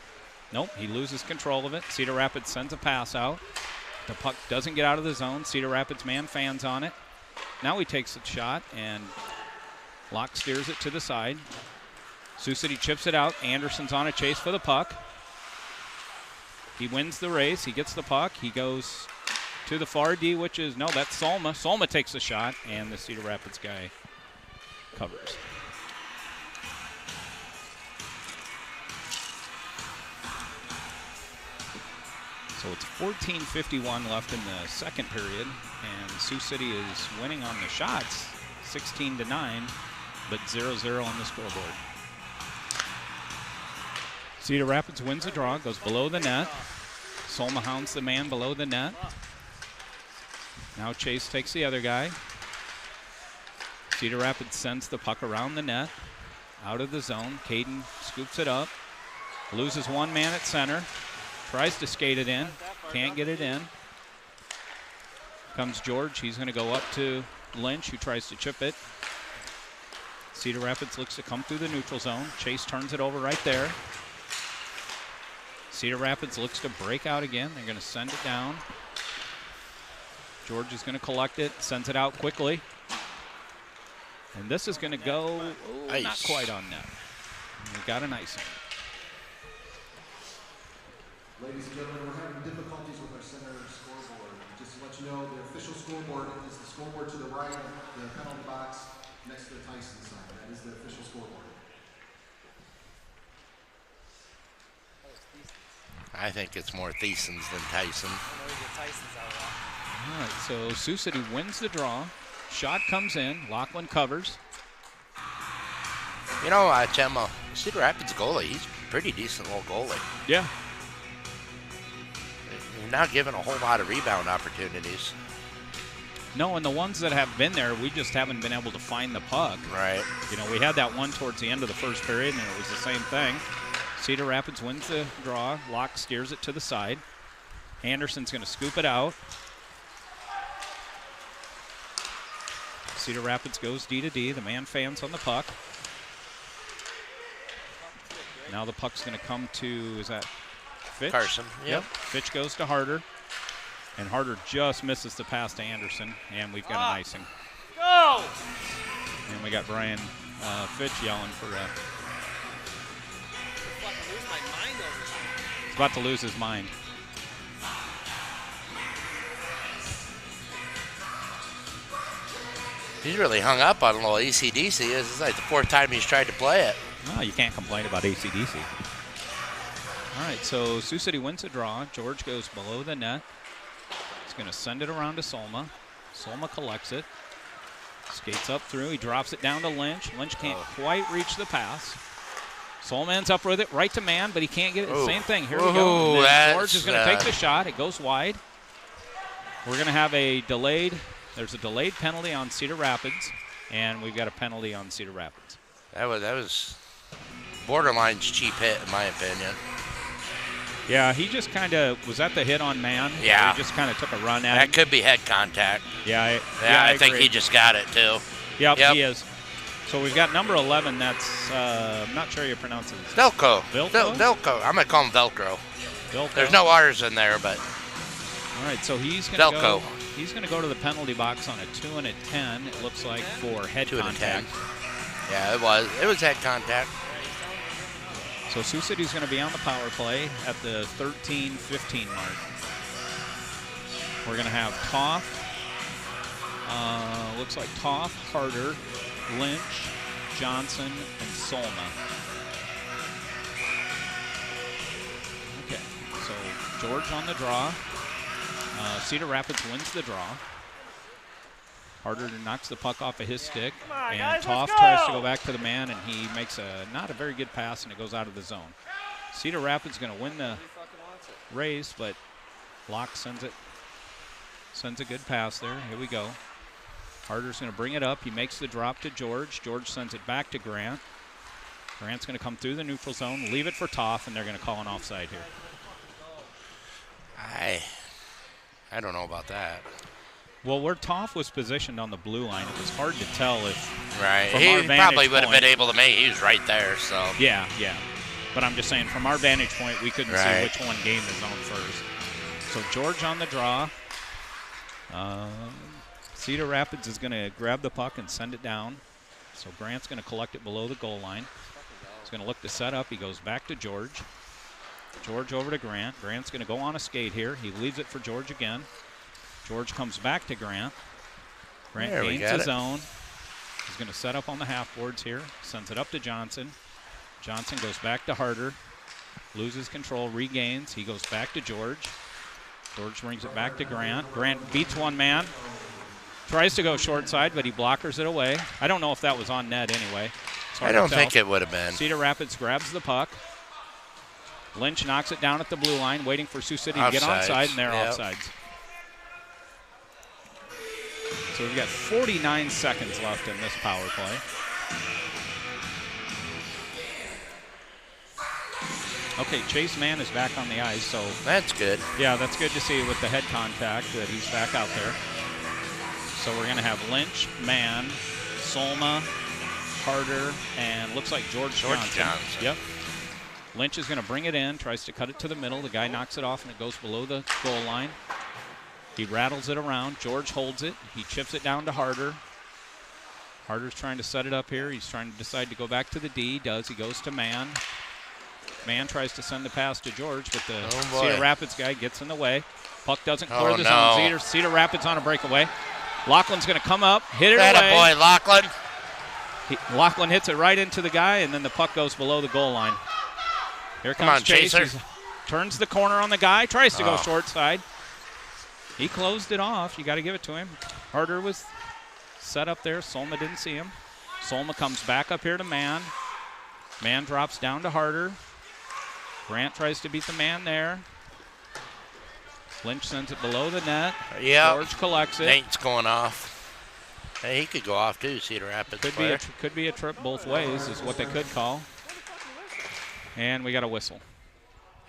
Nope, he loses control of it. Cedar Rapids sends a pass out. The puck doesn't get out of the zone. Cedar Rapids man fans on it. Now he takes a shot, and Locke steers it to the side. Sioux City chips it out. Anderson's on a chase for the puck. He wins the race. He gets the puck. He goes to the far D, which is, no, that's Solma. Solma takes the shot, and the Cedar Rapids guy covers. So it's 14:51 left in the second period, and Sioux City is winning on the shots, 16-9, but 0-0 on the scoreboard. Cedar Rapids wins the draw, goes below the net. Solma hounds the man below the net. Now Chase takes the other guy. Cedar Rapids sends the puck around the net, out of the zone. Caden scoops it up, loses one man at center. Tries to skate it in, can't get it in. Comes George, he's going to go up to Lynch, who tries to chip it. Cedar Rapids looks to come through the neutral zone. Chase turns it over right there. Cedar Rapids looks to break out again. They're going to send it down. George is going to collect it, sends it out quickly. And this is going to go not quite on net. We got an icing.
Ladies and gentlemen, we're having difficulties with our center scoreboard. Just to let you know, the official scoreboard is the scoreboard to the right of the penalty box next to the Tyson sign. That is the official scoreboard.
I think it's more Thiessen's than Tyson.
All right, so Sioux City wins the draw. Shot comes in. Lachlan covers.
You know, Tim, Cedar Rapids goalie, he's a pretty decent little goalie.
Yeah.
He's not given a whole lot of rebound opportunities.
No, and the ones that have been there, we just haven't been able to find the puck.
Right.
You know, we had that one towards the end of the first period, and it was the same thing. Cedar Rapids wins the draw. Locke steers it to the side. Anderson's going to scoop it out. Cedar Rapids goes D to D. The man fans on the puck. Now the puck's going to come to, is that Fitch.
Carson. Yep.
Fitch goes to Harder. And Harder just misses the pass to Anderson. And we've got an icing.
Go!
And we got Brian Fitch yelling for he's about to lose his mind.
He's really hung up on a little ACDC. This is like the 4th time he's tried to play it.
No, you can't complain about ACDC. All right, so Sioux City wins a draw. George goes below the net. He's going to send it around to Solma. Solma collects it. Skates up through. He drops it down to Lynch. Lynch can't quite reach the pass. Solma ends up with it right to man, but he can't get it.
Ooh.
Same thing. Here we go. And then George is going to take
that's,
the shot. It goes wide. We're going to have a delayed. There's a delayed penalty on Cedar Rapids, and we've got a penalty on Cedar Rapids.
That was borderline's cheap hit, in my opinion.
Yeah, he just kind of was at the hit on man.
Yeah.
He just kind of took a run at
That
him.
could be head contact.
Yeah,
I think
agree.
he just got it, too.
Yep,
Yep.
he is. So we've got number 11. That's I'm not sure you pronounce it.
Velcro.
Velcro?
Velcro. I'm going to call him Velcro.
Velcro.
There's no R's in there, but
All right, so he's going to
Velcro.
He's going to go to the penalty box on a 2 and a 10. It looks like for head
2 and a 10.
contact.
Yeah, it was. It was head contact.
So Sioux City's going to be on the power play at the 13-15 mark. We're going to have Toth. Looks like Toth, Harder, Lynch, Johnson, and Solma. Okay, so George on the draw. Cedar Rapids wins the draw. Harder knocks the puck off of his stick,
on,
and
guys,
Toth
let's
tries to
go.
go back to the man, and he makes not a very good pass, and it goes out of the zone. Cedar Rapids going to win the race, but Locke sends a good pass there. Here we go. Harder's going to bring it up. He makes the drop to George. George sends it back to Grant. Grant's going to come through the neutral zone, leave it for Toth, and they're going to call an offside here.
I don't know about that.
Well, where Toth was positioned on the blue line, it was hard to tell if
Right.
from
He
our vantage
probably would have
point-
been able to make. He was right there, so.
Yeah. But I'm just saying, from our vantage point, we couldn't
Right.
see which one gained the zone first. So George on the draw. Cedar Rapids is going to grab the puck and send it down. So Grant's going to collect it below the goal line. He's going to look to set up. He goes back to George. George over to Grant. Grant's going to go on a skate here. He leaves it for George again. George comes back to Grant. Grant
There we
gains
got
the
it.
zone. He's going to set up on the half boards here. Sends it up to Johnson. Johnson goes back to Harder. Loses control, regains. He goes back to George. George brings it back to Grant. Grant beats one man. Tries to go short side, but he blockers it away. I don't know if that was on net anyway. It's hard
I don't
to tell.
think it would have been.
Cedar Rapids grabs the puck. Lynch knocks it down at the blue line, waiting for Sioux City to get
Offsides.
onside, and they're
Yep.
offsides. So we've got 49 seconds left in this power play. Okay, Chase Mann is back on the ice, so
That's good.
yeah, that's good to see with the head contact that he's back out there. So we're going to have Lynch, Mann, Solma, Harder, and looks like George Johnson. Yep. Lynch is going to bring it in, tries to cut it to the middle. The guy knocks it off, and it goes below the goal line. He rattles it around. George holds it. He chips it down to Harder. Harder's trying to set it up here. He's trying to decide to go back to the D. He goes to Mann. Mann tries to send the pass to George, but the
boy.
Cedar Rapids guy gets in the way. Puck doesn't clear
Oh,
the
no.
zone. Cedar Rapids on a breakaway. Laughlin's going to come up, hit it
That
away.
a boy, Lachlan.
Laughlin hits it right into the guy, and then the puck goes below the goal line. Here
Come
comes
on,
Chase.
Chaser.
He turns the corner on the guy, tries to go
Oh.
short side. He closed it off. You got to give it to him. Harder was set up there. Solma didn't see him. Solma comes back up here to Mann. Mann drops down to Harder. Grant tries to beat the man there. Lynch sends it below the net.
Yep.
George collects it.
Nate's going off. Hey, he could go off too, Cedar Rapids player.
Could be a trip both ways is what they could call. And we got a whistle.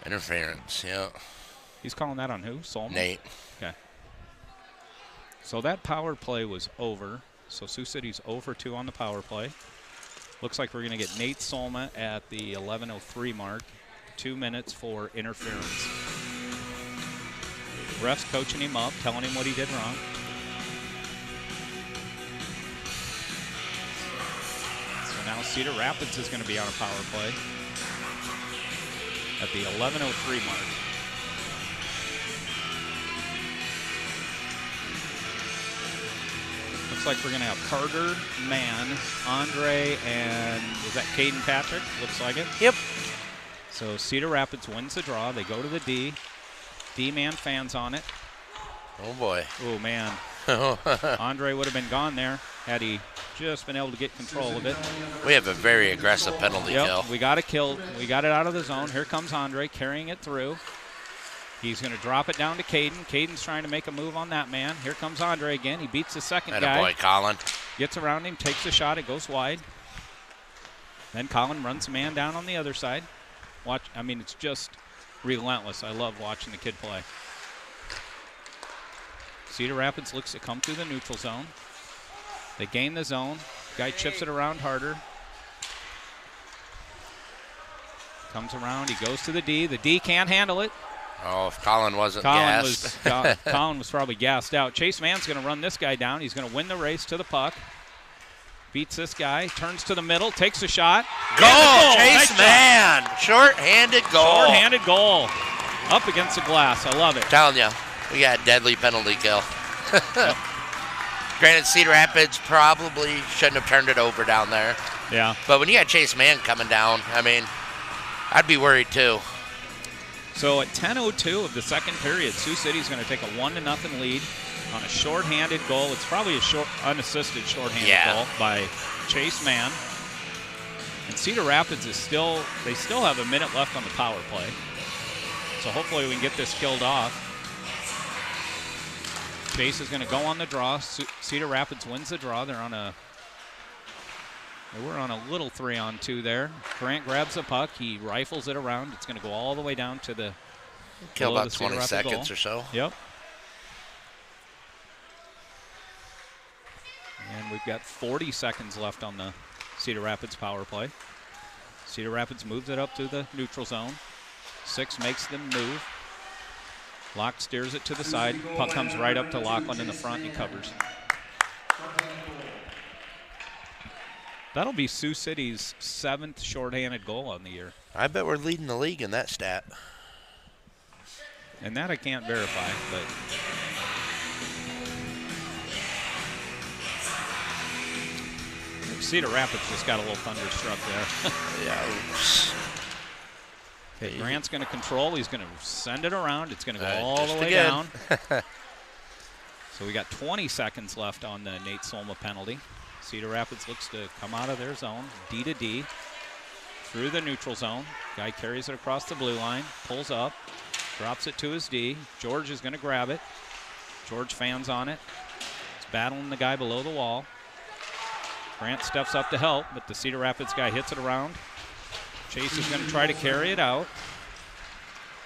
Interference, yeah.
He's calling that on who? Solma?
Nate.
Okay. So that power play was over. So Sioux City's 0 for 2 on the power play. Looks like we're going to get Nate Solma at the 11:03 mark 2 minutes for interference. Ref's coaching him up, telling him what he did wrong. So now Cedar Rapids is going to be on a power play at the 11:03 mark. Looks like we're going to have Carter, Mann, Andre, and is that Caden Patrick? Looks like it.
Yep.
So Cedar Rapids wins the draw. They go to the D. D-man fans on it.
Oh, boy.
Oh, man. Andre would have been gone there had he just been able to get control of it.
We have a very aggressive penalty kill.
We got it killed. We got it out of the zone. Here comes Andre carrying it through. He's going to drop it down to Caden. Caden's trying to make a move on that man. Here comes Andre again. He beats the second guy.
Attaboy, Colin.
Gets around him, takes a shot. It goes wide. Then Colin runs the man down on the other side. Watch. I mean, it's just relentless. I love watching the kid play. Cedar Rapids looks to come through the neutral zone. They gain the zone. Guy chips it around harder. Comes around. He goes to the D. The D can't handle it.
Oh, if Colin wasn't gassed.
Colin was probably gassed out. Chase Mann's going to run this guy down. He's going to win the race to the puck. Beats this guy. Turns to the middle. Takes a shot.
Goal! Chase Mann! Short-handed goal.
Short-handed goal. Up against the glass. I love it.
Telling you, we got a deadly penalty kill.
Yep.
Granted, Cedar Rapids probably shouldn't have turned it over down there.
Yeah.
But when you got Chase Mann coming down, I mean, I'd be worried too.
So at 10:02 of the second period, Sioux City's going to take a 1-0 lead on a short-handed goal. It's probably a unassisted short-handed goal by Chase Mann. And Cedar Rapids is still have a minute left on the power play. So hopefully we can get this killed off. Chase is going to go on the draw. Cedar Rapids wins the draw. They were on a little 3-on-2 there. Grant grabs the puck. He rifles it around. It's going to go all the way down to the
kill about 20 seconds
goal.
or so.
Yep. And we've got 40 seconds left on the Cedar Rapids power play. Cedar Rapids moves it up to the neutral zone. 6 makes them move. Locke steers it to the side. Puck comes right up to Lachlan in the front. He covers. That'll be Sioux City's 7th shorthanded goal on the year.
I bet we're leading the league in that stat.
And that I can't verify, but Cedar Rapids just got a little thunderstruck there.
Yeah.
Okay, Grant's going to control. He's going to send it around. It's going to go all the way
again.
down. So we got 20 seconds left on the Nate Solma penalty. Cedar Rapids looks to come out of their zone, D to D, through the neutral zone. Guy carries it across the blue line, pulls up, drops it to his D. George is going to grab it. George fans on it. He's battling the guy below the wall. Grant steps up to help, but the Cedar Rapids guy hits it around. Chase is going to try to carry it out.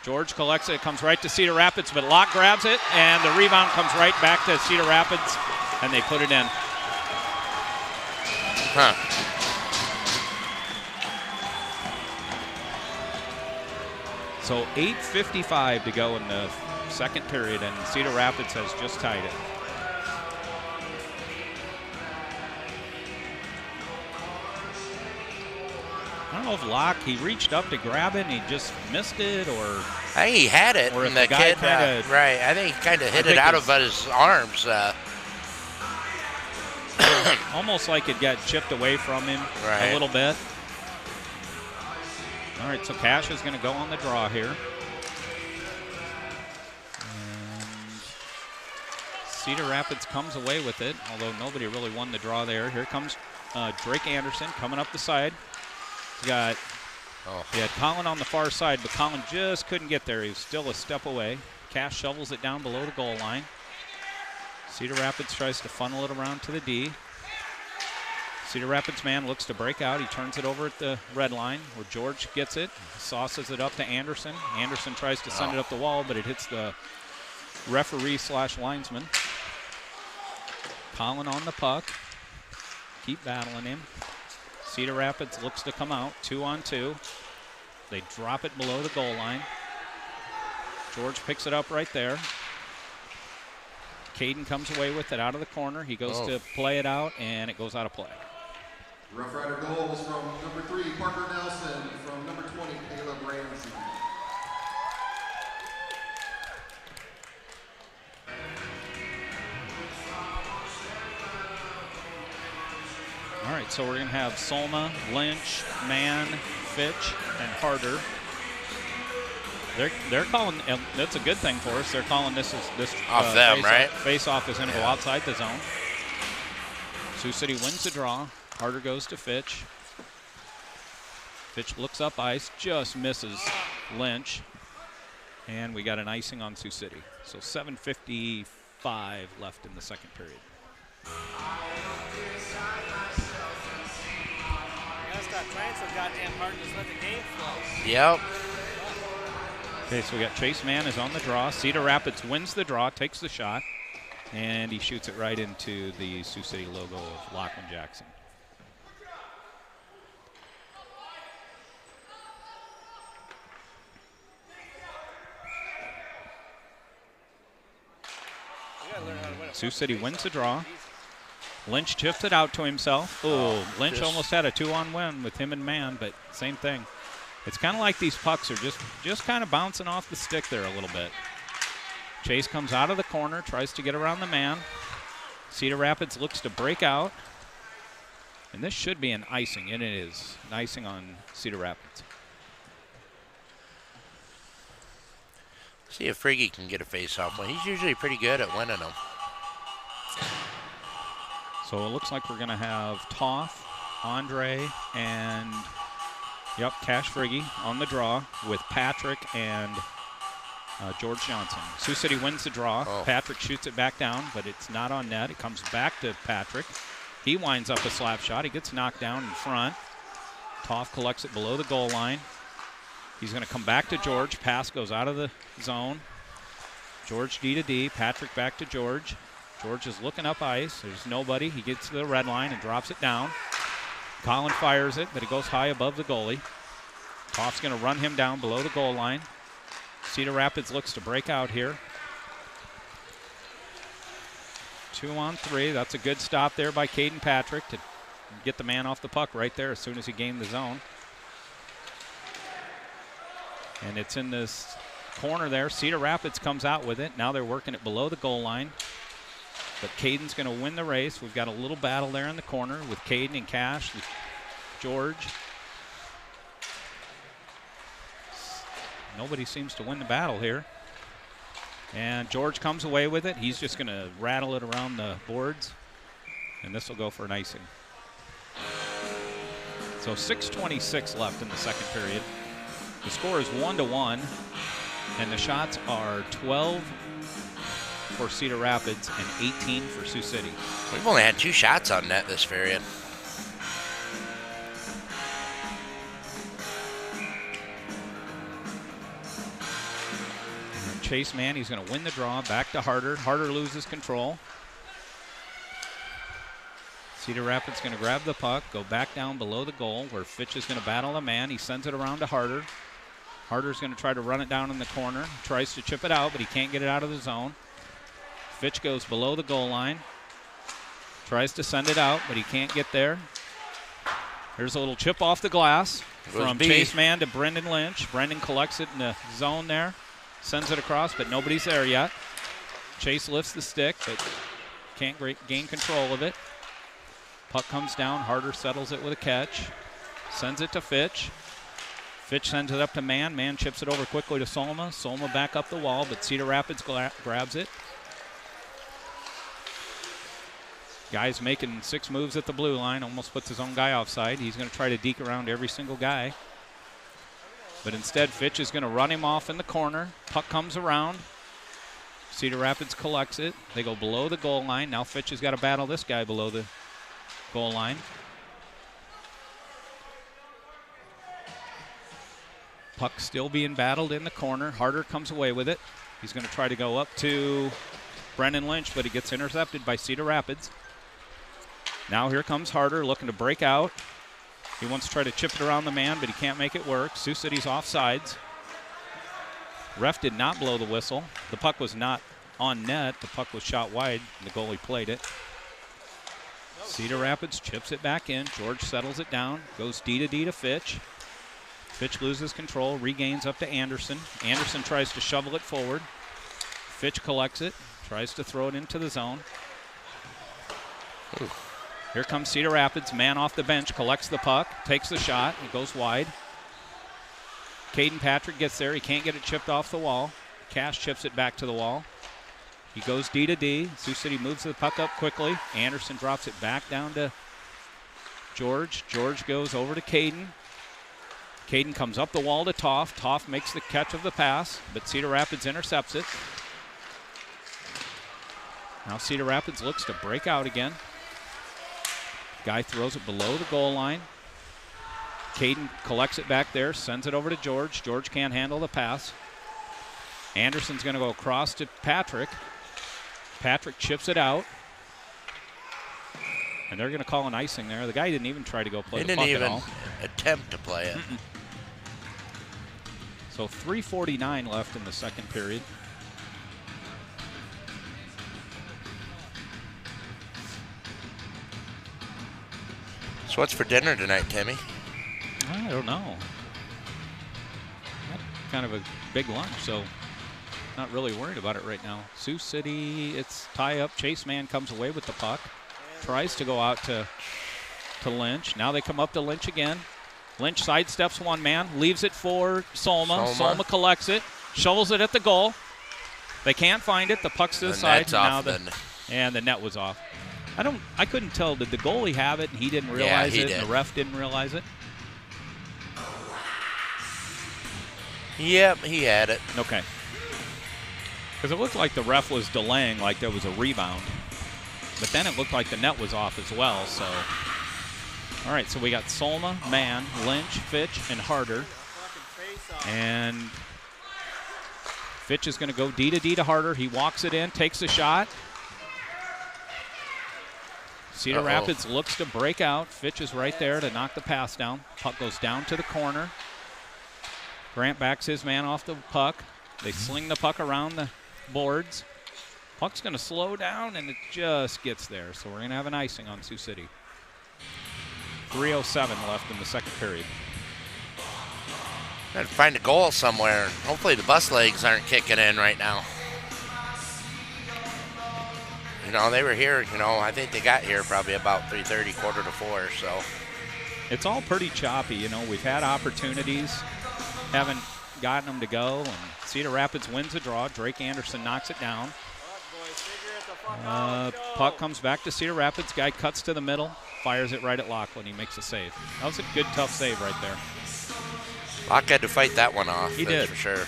George collects it. It comes right to Cedar Rapids, but Locke grabs it, and the rebound comes right back to Cedar Rapids, and they put it in. So 8:55 to go in the second period, and Cedar Rapids has just tied it. I don't know if Locke, he reached up to grab it and he just missed it, or
I think he had it.
Or if
and
the guy kinda,
right. I think he kind of hit it out of his arms.
Almost like it got chipped away from him a little bit. All right, so Cash is going to go on the draw here. And Cedar Rapids comes away with it, although nobody really won the draw there. Here comes Drake Anderson coming up the side. He had Colin on the far side, but Colin just couldn't get there. He was still a step away. Cash shovels it down below the goal line. Cedar Rapids tries to funnel it around to the D. Cedar Rapids man looks to break out. He turns it over at the red line where George gets it. Sauces it up to Anderson. Anderson tries to send it up the wall, but it hits the referee/linesman. Colin on the puck. Keep battling him. Cedar Rapids looks to come out, 2-on-2. They drop it below the goal line. George picks it up right there. Caden comes away with it out of the corner. He goes to play it out, and it goes out of play.
Rough Rider goal was from number 3, Parker Nelson, from number 20, Caleb Ramsey.
All right, so we're going to have Solma, Lynch, Mann, Fitch, and Harder. They're calling, that's a good thing for us. They're calling this
off them, right?
Face-off is going to go outside the zone. Sioux City wins the draw. Harder goes to Fitch. Fitch looks up ice, just misses Lynch. And we got an icing on Sioux City. So 7:55 left in the second period.
Stop trying so goddamn hard and just let the game flow.
Yep.
Okay, so we got Chase Mann is on the draw. Cedar Rapids wins the draw, takes the shot, and he shoots it right into the Sioux City logo of Lachlan Jackson. Sioux City wins the draw. Lynch chips it out to himself. Oh, Lynch almost had a 2-on-1 with him and Mann, but same thing. It's kind of like these pucks are just kind of bouncing off the stick there a little bit. Chase comes out of the corner, tries to get around the man. Cedar Rapids looks to break out. And this should be an icing, and it is. An icing on Cedar Rapids.
See if Friggy can get a face-off one. He's usually pretty good at winning them.
So it looks like we're going to have Toth, Andre, and, Cash Friggy on the draw with Patrick and George Johnson. Sioux City wins the draw. Patrick shoots it back down, but it's not on net. It comes back to Patrick. He winds up a slap shot. He gets knocked down in front. Toth collects it below the goal line. He's going to come back to George. Pass goes out of the zone. George D to D. Patrick back to George. George is looking up ice. There's nobody. He gets to the red line and drops it down. Colin fires it, but it goes high above the goalie. Toth's going to run him down below the goal line. Cedar Rapids looks to break out here. 2-on-3. That's a good stop there by Caden Patrick to get the man off the puck right there as soon as he gained the zone. And it's in this corner there. Cedar Rapids comes out with it. Now they're working it below the goal line. But Caden's going to win the race. We've got a little battle there in the corner with Caden and Cash, George. Nobody seems to win the battle here. And George comes away with it. He's just going to rattle it around the boards. And this will go for an icing. So 6:26 left in the second period. The score is 1-1. And the shots are 12 for Cedar Rapids and 18 for Sioux City.
We've only had 2 shots on net this period.
And Chase Mann, he's going to win the draw. Back to Harder. Harder loses control. Cedar Rapids going to grab the puck, go back down below the goal where Fitch is going to battle a man. He sends it around to Harder. Harder's going to try to run it down in the corner. Tries to chip it out, but he can't get it out of the zone. Fitch goes below the goal line. Tries to send it out, but he can't get there. There's a little chip off the glass from Chase Mann to Brendan Lynch. Brendan collects it in the zone there. Sends it across, but nobody's there yet. Chase lifts the stick, but can't gain control of it. Puck comes down. Harder settles it with a catch. Sends it to Fitch. Fitch sends it up to Mann. Mann chips it over quickly to Solma. Solma back up the wall, but Cedar Rapids grabs it. Guy's making 6 moves at the blue line, almost puts his own guy offside. He's going to try to deke around every single guy. But instead, Fitch is going to run him off in the corner. Puck comes around. Cedar Rapids collects it. They go below the goal line. Now Fitch has got to battle this guy below the goal line. Puck still being battled in the corner. Harder comes away with it. He's going to try to go up to Brendan Lynch, but he gets intercepted by Cedar Rapids. Now here comes Harder looking to break out. He wants to try to chip it around the man, but he can't make it work. Sioux City's offsides. Ref did not blow the whistle. The puck was not on net. The puck was shot wide. The goalie played it. Cedar Rapids chips it back in. George settles it down. Goes D to Fitch. Fitch loses control. Regains up to Anderson. Anderson tries to shovel it forward. Fitch collects it. Tries to throw it into the zone.
Ooh.
Here comes Cedar Rapids. Man off the bench. Collects the puck. Takes the shot. It goes wide. Caden Patrick gets there. He can't get it chipped off the wall. Cash chips it back to the wall. He goes D to D. Sioux City moves the puck up quickly. Anderson drops it back down to George. George goes over to Caden. Caden comes up the wall to Toff. Toff makes the catch of the pass, but Cedar Rapids intercepts it. Now Cedar Rapids looks to break out again. Guy throws it below the goal line. Caden collects it back there, sends it over to George. George can't handle the pass. Anderson's going to go across to Patrick. Patrick chips it out. And they're going to call an icing there. The guy didn't even try to go play the puck at all.
He didn't even attempt to play it.
So 3:49 left in the second period.
So what's for dinner tonight, Timmy?
I don't know. Kind of a big lunch, so not really worried about it right now. Sioux City, it's tie up. Chase Man comes away with the puck. Tries to go out to Lynch. Now they come up to Lynch again. Lynch sidesteps one man, leaves it for Solma. Solma collects it, shovels it at the goal. They can't find it. The puck's to the side. And the net was off. I couldn't tell. Did the goalie have it and he didn't realize it? And the ref didn't realize it?
Yep, he had it.
Okay. Because it looked like the ref was delaying, like there was a rebound. But then it looked like the net was off as well, so. All right, so we got Solma, Mann, Lynch, Fitch, and Harder. And Fitch is going to go D to Harder. He walks it in, takes a shot. Cedar Rapids looks to break out. Fitch is right there to knock the pass down. Puck goes down to the corner. Grant backs his man off the puck. They sling the puck around the boards. Puck's going to slow down, and it just gets there. So we're going to have an icing on Sioux City. 3:07 left in the second period.
Got to find a goal somewhere. Hopefully the bus legs aren't kicking in right now. You know, they were here, I think they got here probably about 3:30, 3:45, so.
It's all pretty choppy, We've had opportunities, haven't gotten them to go, and Cedar Rapids wins the draw. Drake Anderson knocks it down. Puck comes back to Cedar Rapids. Guy cuts to the middle, fires it right at Lachlan. He makes a save. That was a good, tough save right there.
Locke had to fight that one off.
He did.
For sure.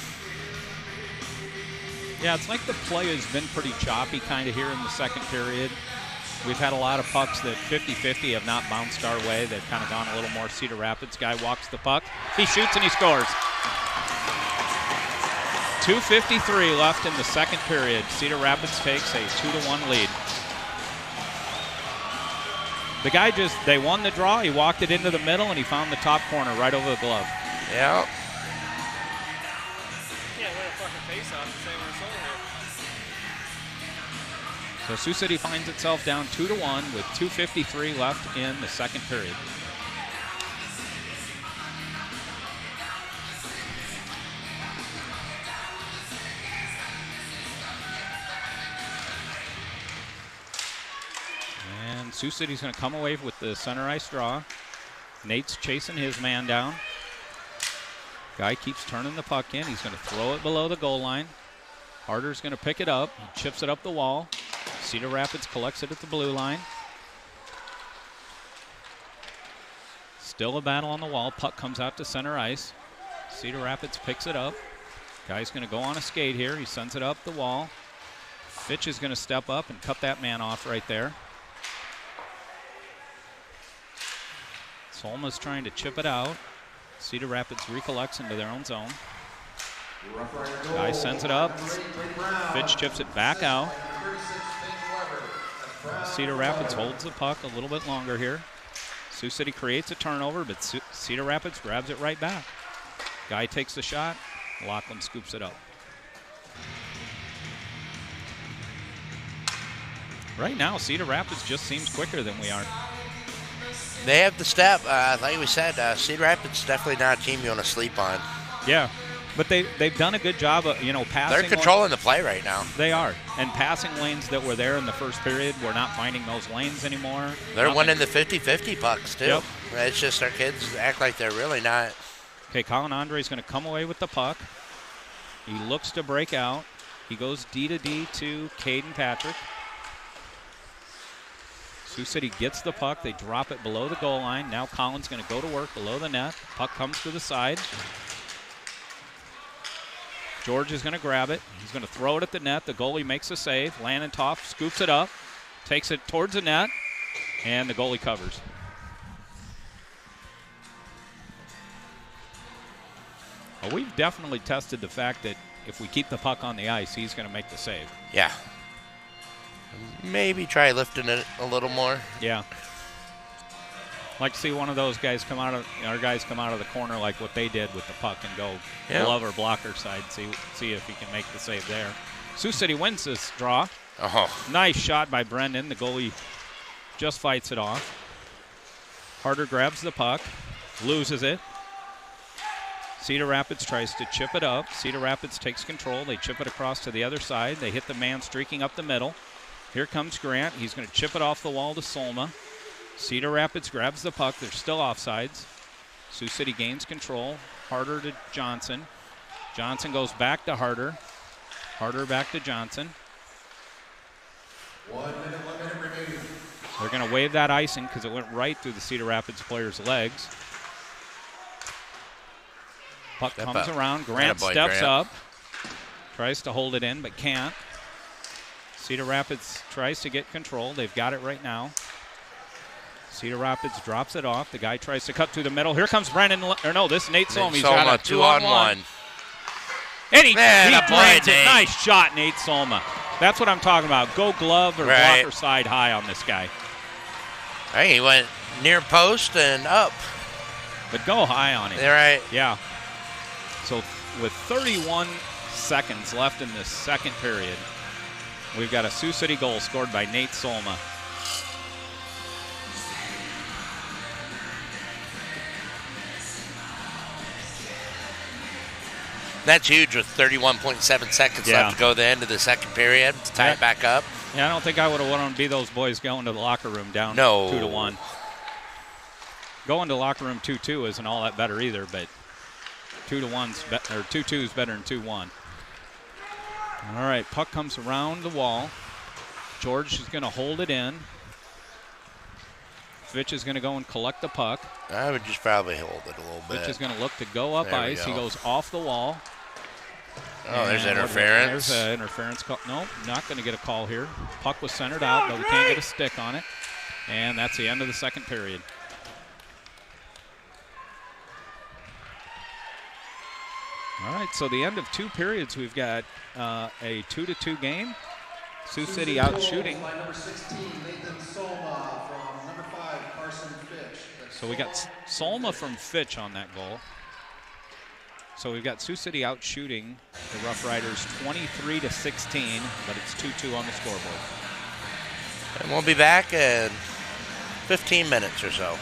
Yeah, it's like the play has been pretty choppy kind of here in the second period. We've had a lot of pucks that 50-50 have not bounced our way. They've kind of gone a little more Cedar Rapids. Guy walks the puck. He shoots and he scores. 2:53 left in the second period. Cedar Rapids takes a 2-1 lead. The guy they won the draw. He walked it into the middle and he found the top corner right over the glove.
Yeah.
So Sioux City finds itself down 2-1 with 2:53 left in the second period. And Sioux City's going to come away with the center ice draw. Nate's chasing his man down. Guy keeps turning the puck in. He's going to throw it below the goal line. Harder's going to pick it up. He chips it up the wall. Cedar Rapids collects it at the blue line. Still a battle on the wall. Puck comes out to center ice. Cedar Rapids picks it up. Guy's going to go on a skate here. He sends it up the wall. Fitch is going to step up and cut that man off right there. Solma's trying to chip it out. Cedar Rapids recollects into their own zone. Guy sends it up. Fitch chips it back out. Cedar Rapids holds the puck a little bit longer here. Sioux City creates a turnover, but Cedar Rapids grabs it right back. Guy takes the shot. Lachlan scoops it up. Right now, Cedar Rapids just seems quicker than we are.
They have the step. Like we said, Cedar Rapids definitely not a team you want to sleep on.
Yeah, but they've done a good job of, passing.
They're controlling the play right now.
They are. And passing lanes that were there in the first period, we're not finding those lanes anymore.
They're winning the 50-50 pucks, too.
Yep.
It's just our kids act like they're really not.
Okay, Colin Andre's going to come away with the puck. He looks to break out. He goes D to D to Caden Patrick. Sioux City gets the puck. They drop it below the goal line. Now Colin's going to go to work below the net. Puck comes to the side. George is going to grab it. He's going to throw it at the net. The goalie makes a save. Lanentoff scoops it up, takes it towards the net, and the goalie covers. Well, we've definitely tested the fact that if we keep the puck on the ice, he's going to make the save.
Yeah. Maybe try lifting it a little more.
Yeah. Like to see one of those guys come out of our guys come out of the corner like what they did with the puck and go glove or blocker side. See if he can make the save there. Sioux City wins this draw. Nice shot by Brendan. The goalie just fights it off. Harder grabs the puck, loses it. Cedar Rapids tries to chip it up. Cedar Rapids takes control. They chip it across to the other side. They hit the man streaking up the middle. Here comes Grant. He's going to chip it off the wall to Solma. Cedar Rapids grabs the puck. They're still offsides. Sioux City gains control. Harder to Johnson. Johnson goes back to Harder. Harder back to Johnson.
1 minute remaining.
They're going to wave that icing because it went right through the Cedar Rapids player's legs. Puck comes around. Grant steps up. Tries to hold it in, but can't. Cedar Rapids tries to get control. They've got it right now. Cedar Rapids drops it off. The guy tries to cut through the middle. Here comes Brendan. This is Nate Solma. He's got a 2-on-1. And he drains it. Nice shot, Nate Solma. That's what I'm talking about. Go glove or blocker side high on this guy.
Hey, he went near post and up.
But go high on him.
Right.
Yeah. So with 31 seconds left in this second period, we've got a Sioux City goal scored by Nate Solma.
That's huge with 31.7 seconds left to go to the end of the second period to tie it back up.
Yeah, I don't think I would have wanted to be those boys going to the locker room down 2-1. Going to the locker room 2-2 isn't all that better either, but 2-2 is better than 2-1. All right, puck comes around the wall. George is going to hold it in. Fitch is going to go and collect the puck.
I would just probably hold it a little bit.
Fitch is going to look to go up ice. He goes off the wall.
Oh, there's interference.
There's an interference call. No, not going to get a call here. Puck was centered out, but we can't get a stick on it. And that's the end of the second period. All right, so the end of two periods, we've got a 2-2 game. Sioux City out shooting.
By number 16, Nathan Solma from number 5, Carson Fitch.
So we got Solma from Fitch on that goal. So we've got Sioux City out shooting the Rough Riders 23-16, but it's 2-2 on the scoreboard.
And we'll be back in 15 minutes or so.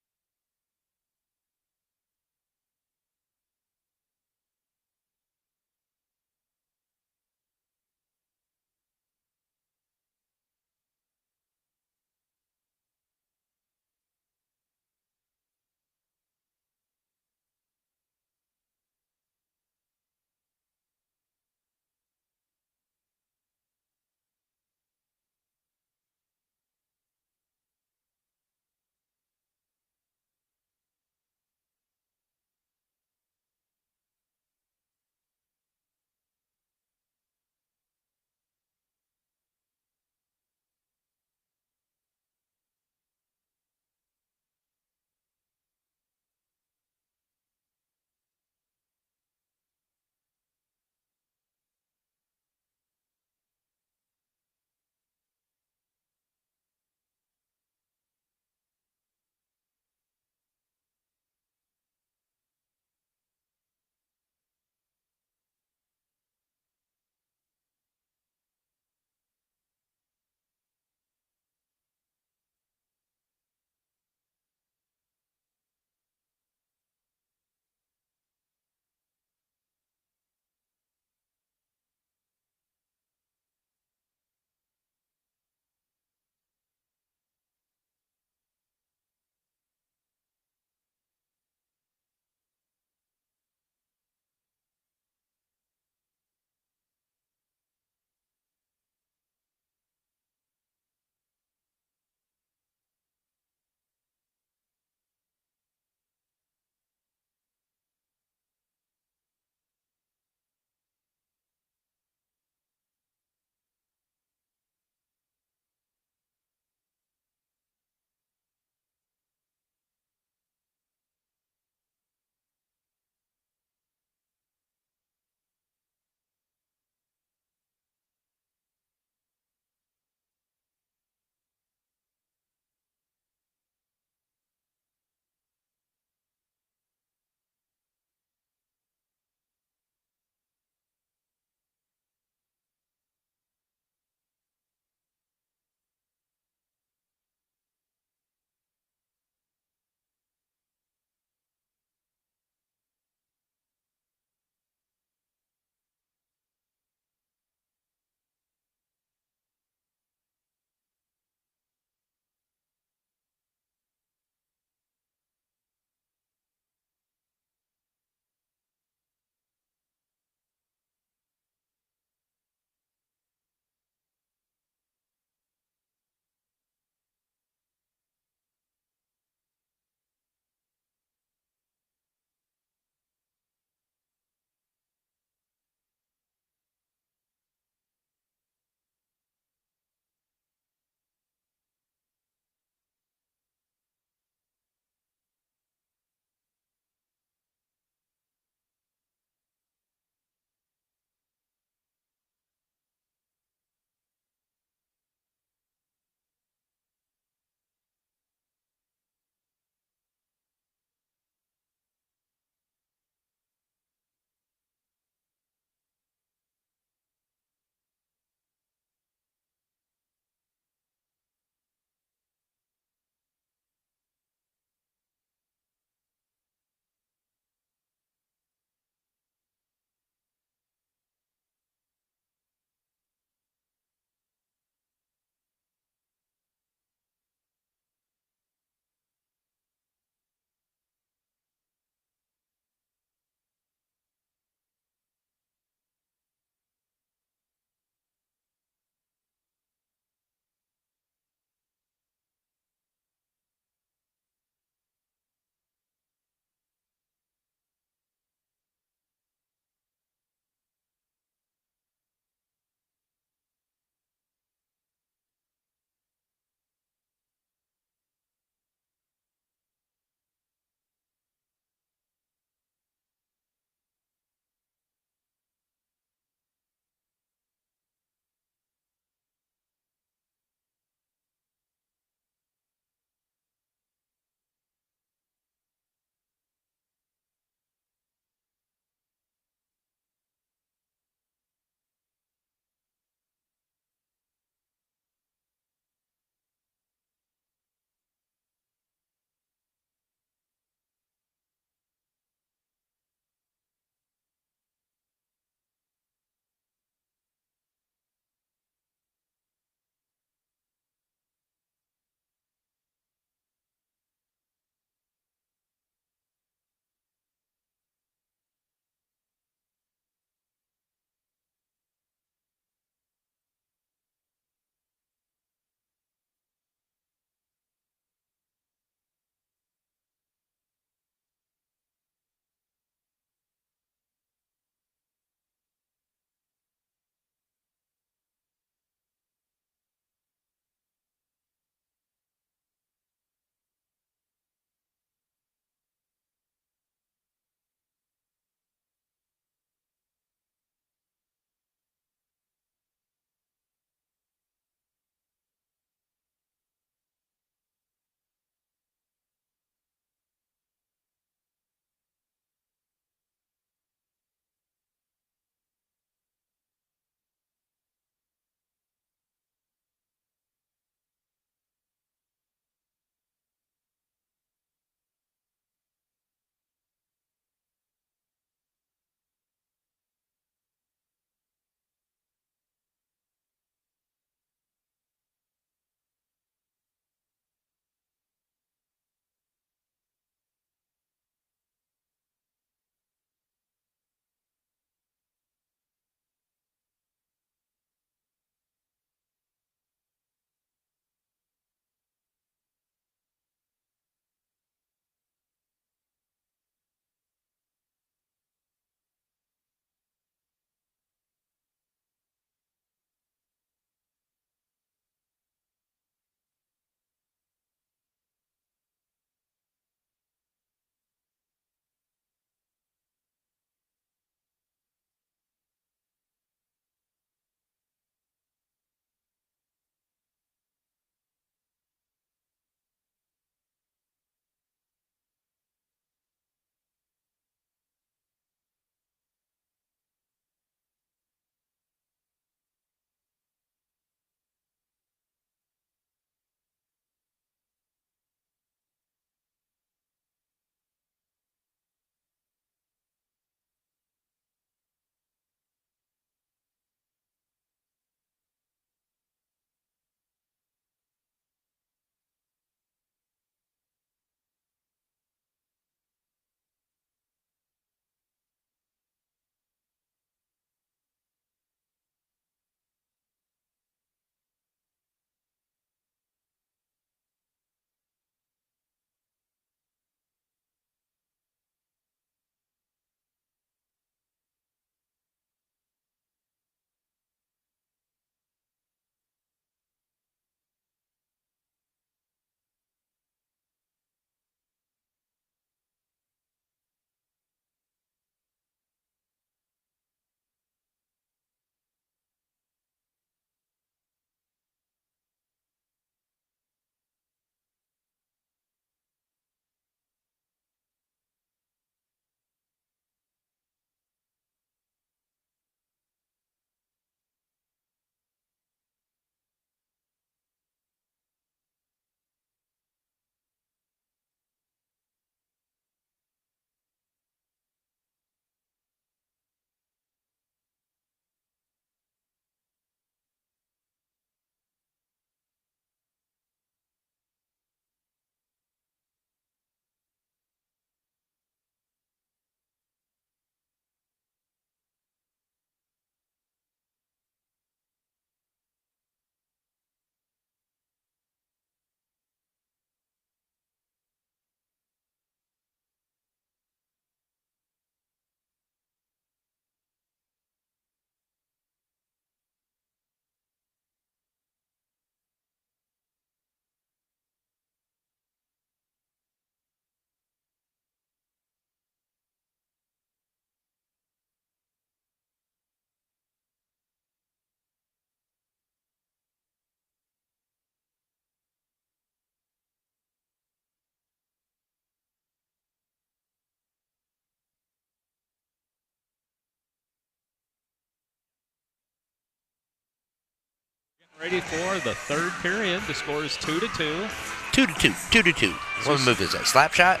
Ready for the third period. The score is 2-2.
2-2. 2-2. What move is that? Slap shot?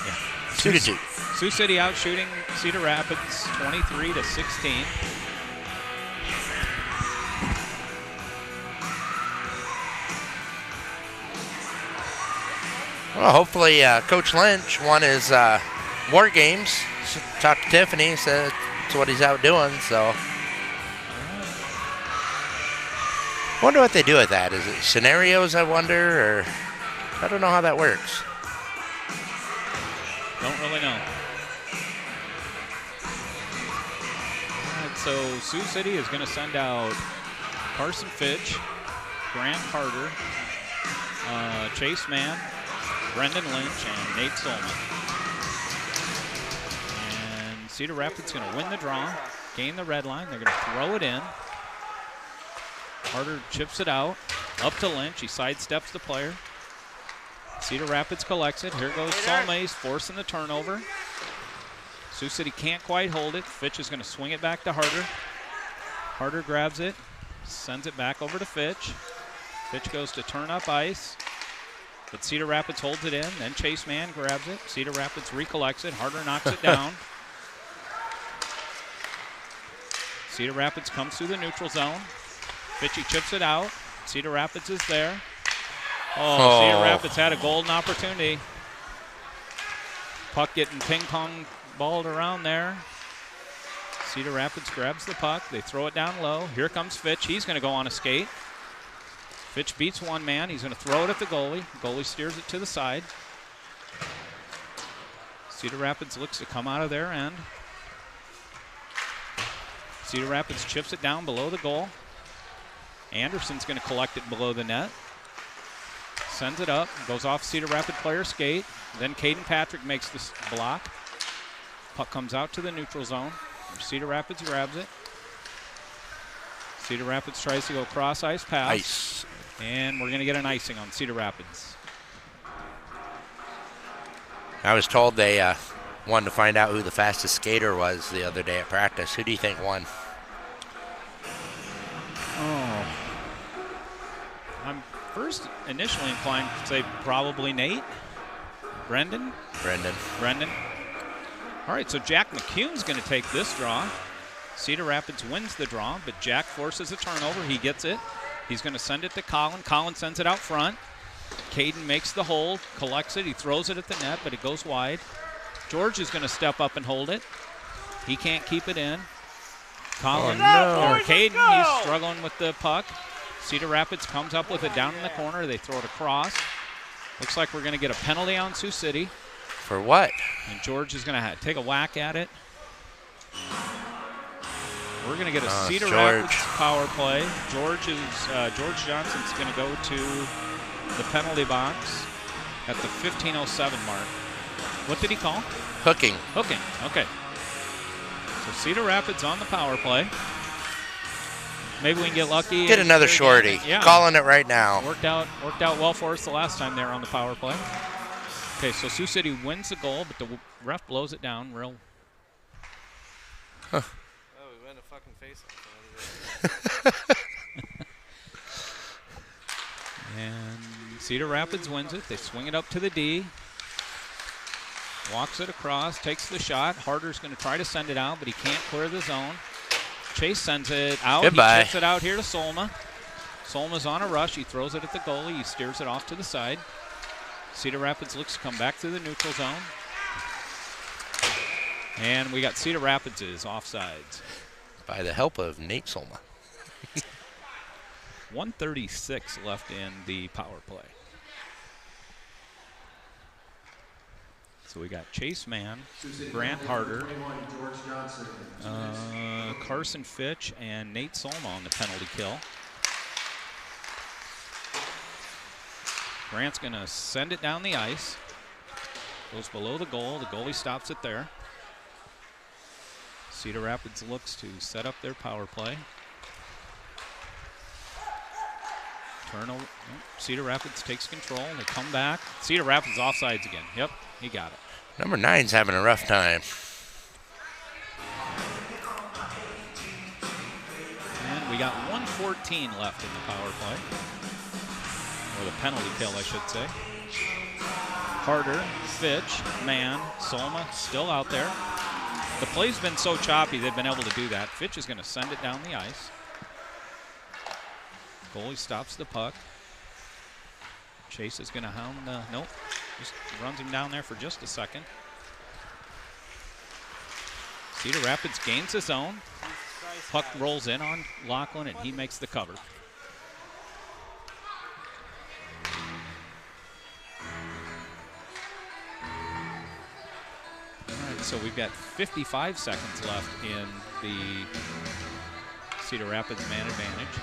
Yeah.
2-2.
Sioux City out shooting Cedar Rapids 23-16.
Well, hopefully Coach Lynch won his war games. Talked to Tiffany, said that's what he's out doing, so. Wonder what they do with that. Is it scenarios, I wonder, or I don't know how that works.
Don't really know. All right, so Sioux City is going to send out Carson Fitch, Grant Carter, Chase Mann, Brendan Lynch, and Nate Solman. And Cedar Rapids going to win the draw, gain the red line. They're going to throw it in. Carter chips it out, up to Lynch. He sidesteps the player. Cedar Rapids collects it. Here goes Solme. He's forcing the turnover. Sioux City can't quite hold it. Fitch is going to swing it back to Harder. Harder grabs it, sends it back over to Fitch. Fitch goes to turn up ice, but Cedar Rapids holds it in. Then Chase Mann grabs it. Cedar Rapids recollects it. Harder knocks it down. Cedar Rapids comes through the neutral zone. Fitchy chips it out. Cedar Rapids is there. Cedar Rapids had a golden opportunity. Puck getting ping-pong balled around there. Cedar Rapids grabs the puck. They throw it down low. Here comes Fitch. He's going to go on a skate. Fitch beats one man. He's going to throw it at the goalie. Goalie steers it to the side. Cedar Rapids looks to come out of their end. Cedar Rapids chips it down below the goal. Anderson's going to collect it below the net. Sends it up, goes off Cedar Rapids player skate. Then Caden Patrick makes this block. Puck comes out to the neutral zone. Cedar Rapids grabs it. Cedar Rapids tries to go cross ice pass.
Ice.
And we're going to get an icing on Cedar Rapids.
I was told they wanted to find out who the fastest skater was the other day at practice. Who do you think won?
I'm first initially inclined to say probably Nate. Brendan. All right, so Jack McCune's going to take this draw. Cedar Rapids wins the draw, but Jack forces a turnover. He gets it. He's going to send it to Colin. Colin sends it out front. Caden makes the hold, collects it. He throws it at the net, but it goes wide. George is going to step up and hold it. He can't keep it in. Colin, or Caden, he's struggling with the puck. Cedar Rapids comes up with it down in the corner. They throw it across. Looks like we're going to get a penalty on Sioux City.
For what?
And George is going to take a whack at it. We're going to get a Cedar Rapids power play. George Johnson's going to go to the penalty box at the 15:07 mark. What did he call?
Hooking.
Okay. So Cedar Rapids on the power play. Maybe we can get lucky.
Get another shorty.
Yeah.
Calling it right now.
Worked out well for us the last time they were on the power play. Okay, so Sioux City wins the goal, but the ref blows it down real.
Oh, we went a fucking face-off.
And Cedar Rapids wins it. They swing it up to the D. Walks it across, takes the shot. Harder's going to try to send it out, but he can't clear the zone. Chase sends it out.
Goodbye.
He chips it out here to Solma. Solma's on a rush. He throws it at the goalie. He steers it off to the side. Cedar Rapids looks to come back to the neutral zone. And we got Cedar Rapids' offsides.
By the help of Nate Solma.
1:36 left in the power play. So we got Chase Mann, Grant Harder, Carson Fitch, and Nate Solma on the penalty kill. Grant's going to send it down the ice. Goes below the goal. The goalie stops it there. Cedar Rapids looks to set up their power play. Turnover. Cedar Rapids takes control. They come back. Cedar Rapids offsides again. Yep, he got it.
Number 9's having a rough time.
And we got 2:14 left in the power play. Or the penalty kill, I should say. Carter, Fitch, Mann, Solma still out there. The play's been so choppy, they've been able to do that. Fitch is going to send it down the ice. Goalie stops the puck. Chase is going to hound, nope, just runs him down there for just a second. Cedar Rapids gains his own. Puck rolls in on Lachlan, and he makes the cover. All right, so we've got 55 seconds left in the Cedar Rapids man advantage.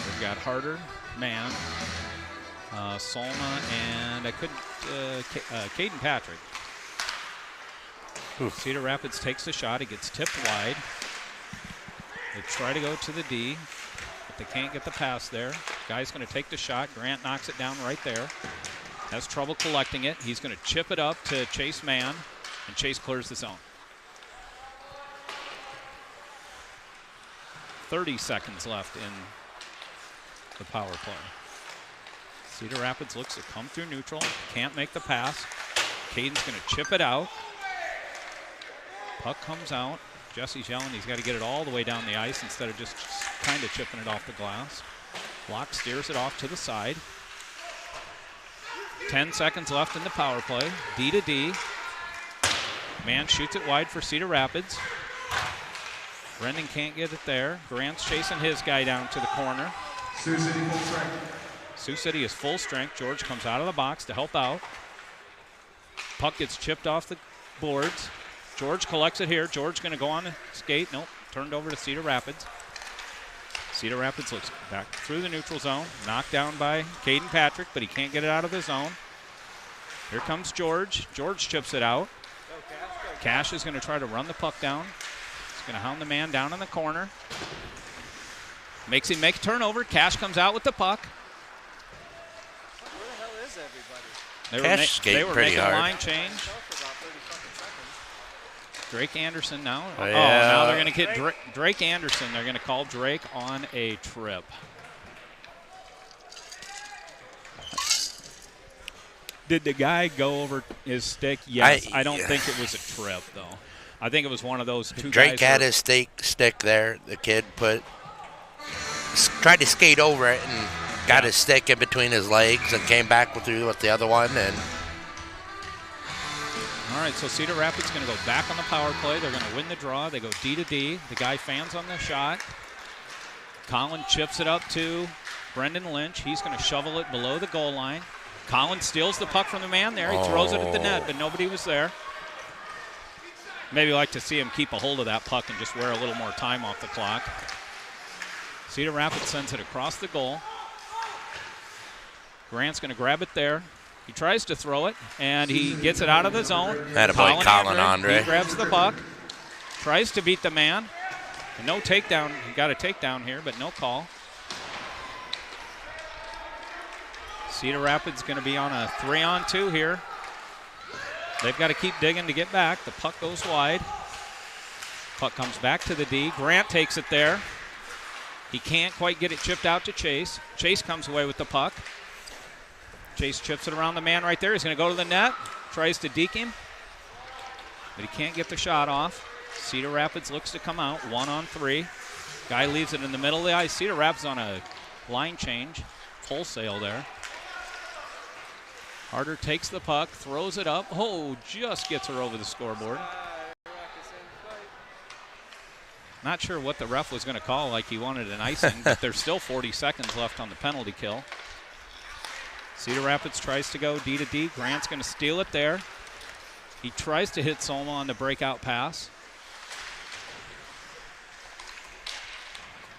We've got Harder, Mann, Solma, and Caden Patrick.
Oof.
Cedar Rapids takes the shot. It gets tipped wide. They try to go to the D, but they can't get the pass there. Guy's going to take the shot. Grant knocks it down right there. Has trouble collecting it. He's going to chip it up to Chase Mann, and Chase clears the zone. 30 seconds left in the power play. Cedar Rapids looks to come through neutral. Can't make the pass. Caden's going to chip it out. Puck comes out. Jesse's yelling he's got to get it all the way down the ice instead of just kind of chipping it off the glass. Block steers it off to the side. 10 seconds left in the power play. D to D. Mann shoots it wide for Cedar Rapids. Brendan can't get it there. Grant's chasing his guy down to the corner.
Sioux City full strength.
Sioux City is full strength. George comes out of the box to help out. Puck gets chipped off the boards. George collects it here. George going to go on the skate. Nope, turned over to Cedar Rapids. Cedar Rapids looks back through the neutral zone. Knocked down by Caden Patrick, but he can't get it out of the zone. Here comes George. George chips it out. Cash is going to try to run the puck down. He's going to hound the man down in the corner. Makes him make a turnover. Cash comes out with the puck.
Where the hell is everybody?
Cash skating
they were
pretty
making
hard.
a line change. Drake Anderson now.
Oh,
Oh,
yeah.
now they're going to get Drake Anderson. They're going to call Drake on a trip. Did the guy go over his stick? Yes. I don't think it was a trip, though. I think it was one of those two
Drake
guys.
had his stick there. The kid tried to skate over it and got his stick in between his legs and came back with the other one. And
all right, so Cedar Rapids going to go back on the power play. They're going to win the draw. They go D to D. The guy fans on the shot. Colin chips it up to Brendan Lynch. He's going to shovel it below the goal line. Colin steals the puck from the man there. He throws it at the net, but nobody was there. Maybe like to see him keep a hold of that puck and just wear a little more time off the clock. Cedar Rapids sends it across the goal. Grant's going to grab it there. He tries to throw it, and he gets it out of the zone.
Attaboy, Colin Andre.
He grabs the puck, tries to beat the man. And no takedown. He got a takedown here, but no call. Cedar Rapids going to be on a 3-on-2 here. They've got to keep digging to get back. The puck goes wide. Puck comes back to the D. Grant takes it there. He can't quite get it chipped out to Chase. Chase comes away with the puck. Chase chips it around the man right there. He's going to go to the net. Tries to deke him. But he can't get the shot off. Cedar Rapids looks to come out. 1-on-3. Guy leaves it in the middle of the ice. Cedar Rapids on a line change. Wholesale there. Harder takes the puck, throws it up. Oh, just gets her over the scoreboard. Not sure what the ref was going to call, like he wanted an icing, but there's still 40 seconds left on the penalty kill. Cedar Rapids tries to go D to D. Grant's going to steal it there. He tries to hit Solma on the breakout pass.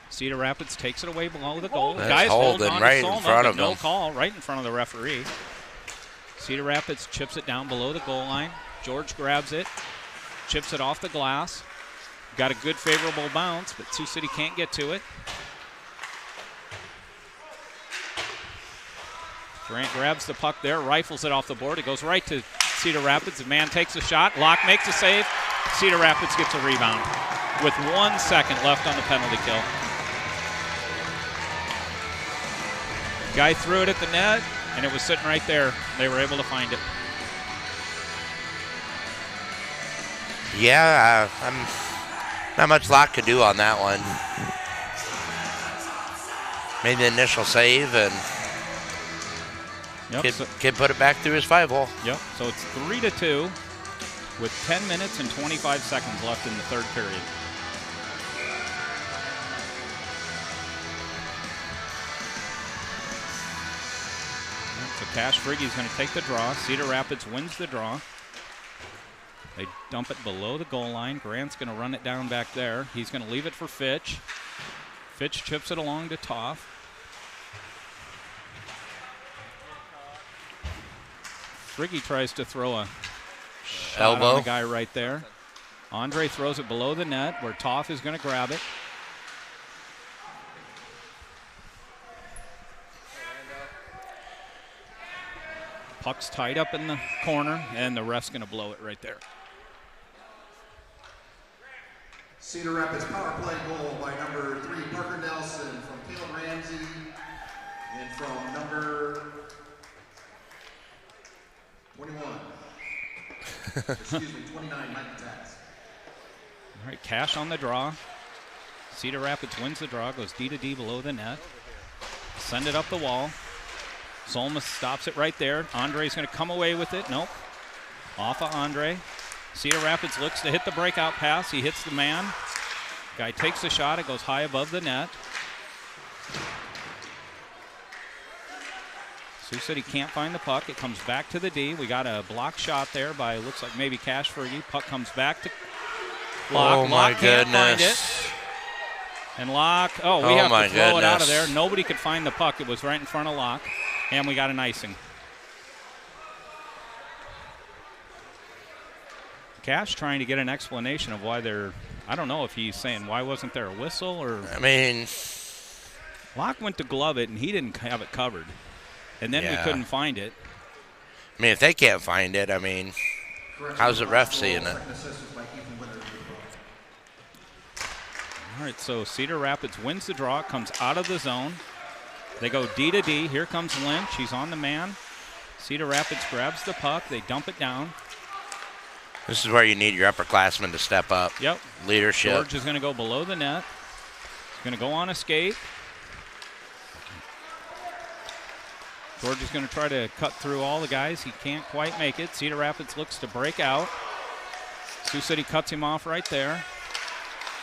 Cedar Rapids takes it away below the goal.
That's
Guy's holding on
right
to Solma,
in front
but
of
no
him.
call, right in front of the referee. Cedar Rapids chips it down below the goal line. George grabs it, chips it off the glass. Got a good favorable bounce, but Sioux City can't get to it. Grant grabs the puck there, rifles it off the board. It goes right to Cedar Rapids. The man takes a shot. Locke makes a save. Cedar Rapids gets a rebound with 1 second left on the penalty kill. Guy threw it at the net, and it was sitting right there. They were able to find it.
Yeah, not much Locke could do on that one. Made the initial save, and kid put it back through his 5-hole.
Yep, so it's 3-2 with 10 minutes and 25 seconds left in the third period. So Cash Frigge's going to take the draw. Cedar Rapids wins the draw. They dump it below the goal line. Grant's going to run it down back there. He's going to leave it for Fitch. Fitch chips it along to Toff. Frigge tries to throw a shot on the guy right there. Andre throws it below the net where Toff is going to grab it. Puck's tied up in the corner, and the ref's going to blow it right there.
Cedar Rapids power play goal by number 3, Parker Nelson, from Caleb Ramsey, and from number 21. Excuse me, 29, Mike Katz.
All right, Cash on the draw. Cedar Rapids wins the draw, goes D to D below the net. Send it up the wall. Solma stops it right there. Andre's going to come away with it. Nope. Off of Andre. Cedar Rapids looks to hit the breakout pass. He hits the man. Guy takes the shot. It goes high above the net. Sioux City can't find the puck. It comes back to the D. We got a block shot there by, looks like maybe Cash Frigge. Puck comes back to Locke.
Oh, my
Locke can't find it.
goodness.
And Locke, we have to throw it out of
goodness.
there. Nobody could find the puck. It was right in front of Locke. And we got an icing. Cash trying to get an explanation of why they're, I don't know if he's saying why wasn't there a whistle or.
I mean,
Locke went to glove it and he didn't have it covered. And then we couldn't find it.
I mean, if they can't find it, I mean, how's the ref seeing it?
All right, so Cedar Rapids wins the draw, comes out of the zone. They go D to D. Here comes Lynch. He's on the man. Cedar Rapids grabs the puck. They dump it down.
This is where you need your upperclassmen to step up.
Yep.
Leadership.
George is going to go below the net. He's going to go on a skate. George is going to try to cut through all the guys. He can't quite make it. Cedar Rapids looks to break out. Sioux City cuts him off right there.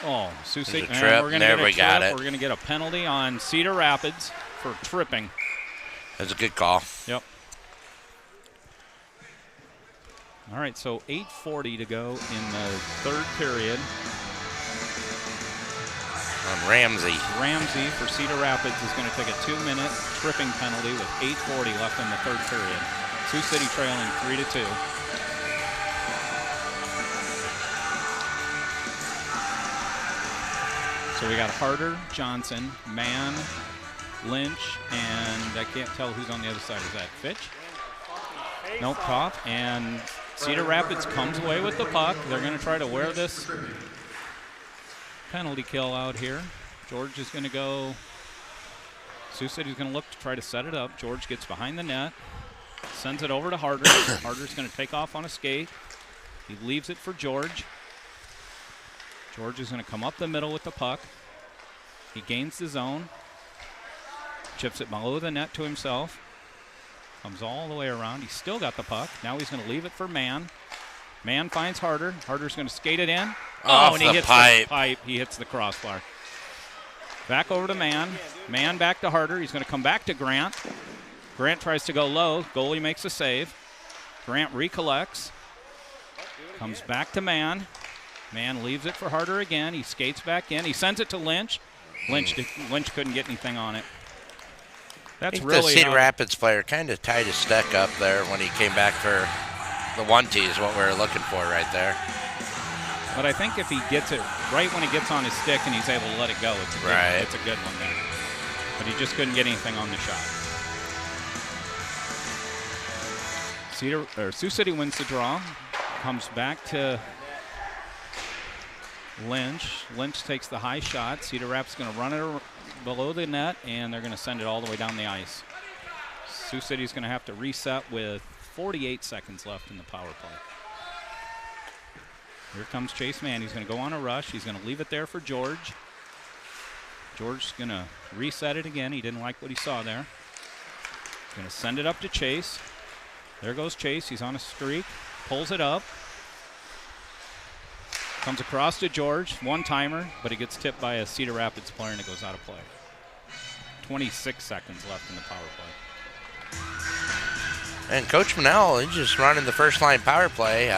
Oh, Sioux City.
There's a trip.
We're going to
There
get a
we got
trip.
it.
We're going to get a penalty on Cedar Rapids for tripping.
That's a good call.
Yep. All right, so 8:40 to go in the third period.
On Ramsey.
Ramsey for Cedar Rapids is going to take a 2-minute tripping penalty with 8:40 left in the third period. Sioux City trailing 3-2. So we got Harder, Johnson, Mann, Lynch, and I can't tell who's on the other side. Is that Fitch? Nope, Toff. And Cedar Rapids comes away with the puck. They're going to try to wear this penalty kill out here. George is going to go. Sioux City's going to look to try to set it up. George gets behind the net, sends it over to Harder. Harder's going to take off on a skate. He leaves it for George. George is going to come up the middle with the puck. He gains the zone. Chips it below the net to himself. Comes all the way around. He's still got the puck. Now he's going to leave it for Mann. Mann finds Harder. Harder's going to skate it in.
Off
and he
the
hits
pipe.
the pipe. He hits the crossbar. Back over to Mann. Mann back to Harder. He's going to come back to Grant. Grant tries to go low. Goalie makes a save. Grant recollects. Comes back to Mann. Mann leaves it for Harder again. He skates back in. He sends it to Lynch. Lynch couldn't get anything on it. That's
I think
really
the Cedar Rapids player kind of tied his stick up there when he came back for the 1-T is what we were looking for right there.
But I think if he gets it right when he gets on his stick and he's able to let it go, it's a good one there. But he just couldn't get anything on the shot. Sioux City wins the draw. Comes back to Lynch. Lynch takes the high shot. Cedar Rapids going to run it below the net, and they're going to send it all the way down the ice. Sioux City's going to have to reset with 48 seconds left in the power play. Here comes Chase Mann. He's going to go on a rush. He's going to leave it there for George. George's going to reset it again. He didn't like what he saw there. Going to send it up to Chase. There goes Chase. He's on a streak. Pulls it up. Comes across to George. One-timer, but he gets tipped by a Cedar Rapids player and it goes out of play. 26 seconds left in the power play.
And Coach Manel, he's just running the first line power play.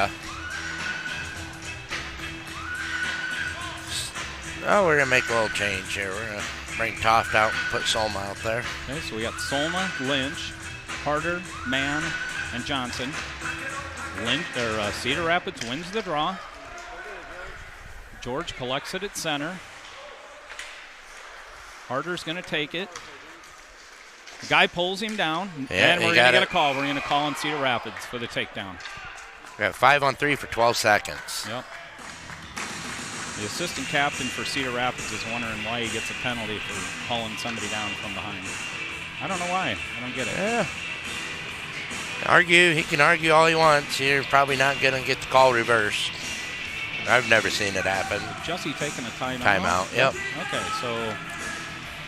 We're going to make a little change here. We're going to bring Toft out and put Solma out there.
Okay, so we got Solma, Lynch, Harder, Mann, and Johnson. Cedar Rapids wins the draw. George collects it at center. Harder's going to take it. The guy pulls him down, and we're going to get a call. We're going to call on Cedar Rapids for the takedown.
We got 5-on-3 for 12 seconds.
Yep. The assistant captain for Cedar Rapids is wondering why he gets a penalty for pulling somebody down from behind. I don't know why. I don't get it.
Yeah. He can argue all he wants. You're probably not going to get the call reversed. I've never seen it happen.
Jussie taking a timeout.
Timeout, yep.
Okay, so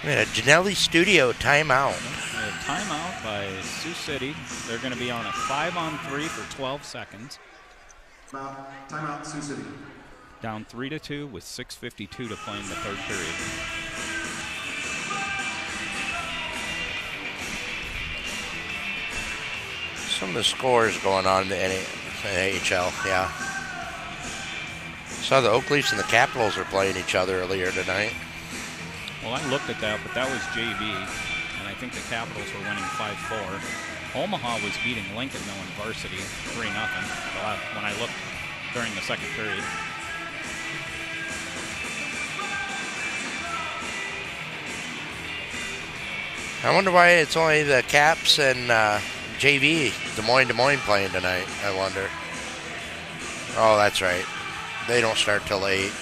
we had a Janelli Studio timeout.
A timeout by Sioux City. They're going to be on a 5-on-3 for 12 seconds.
Timeout, Sioux City.
Down 3-2 with 6:52 to play in the third period.
Some of the scores going on in the AHL, yeah. Saw the Oak Leafs and the Capitals are playing each other earlier tonight.
Well, I looked at that, but that was JV, and I think the Capitals were winning 5-4. Omaha was beating Lincoln, though, in Varsity 3-0 when I looked during the second period.
I wonder why it's only the Caps and JV, Des Moines playing tonight, I wonder. Oh, that's right. They don't start till 8.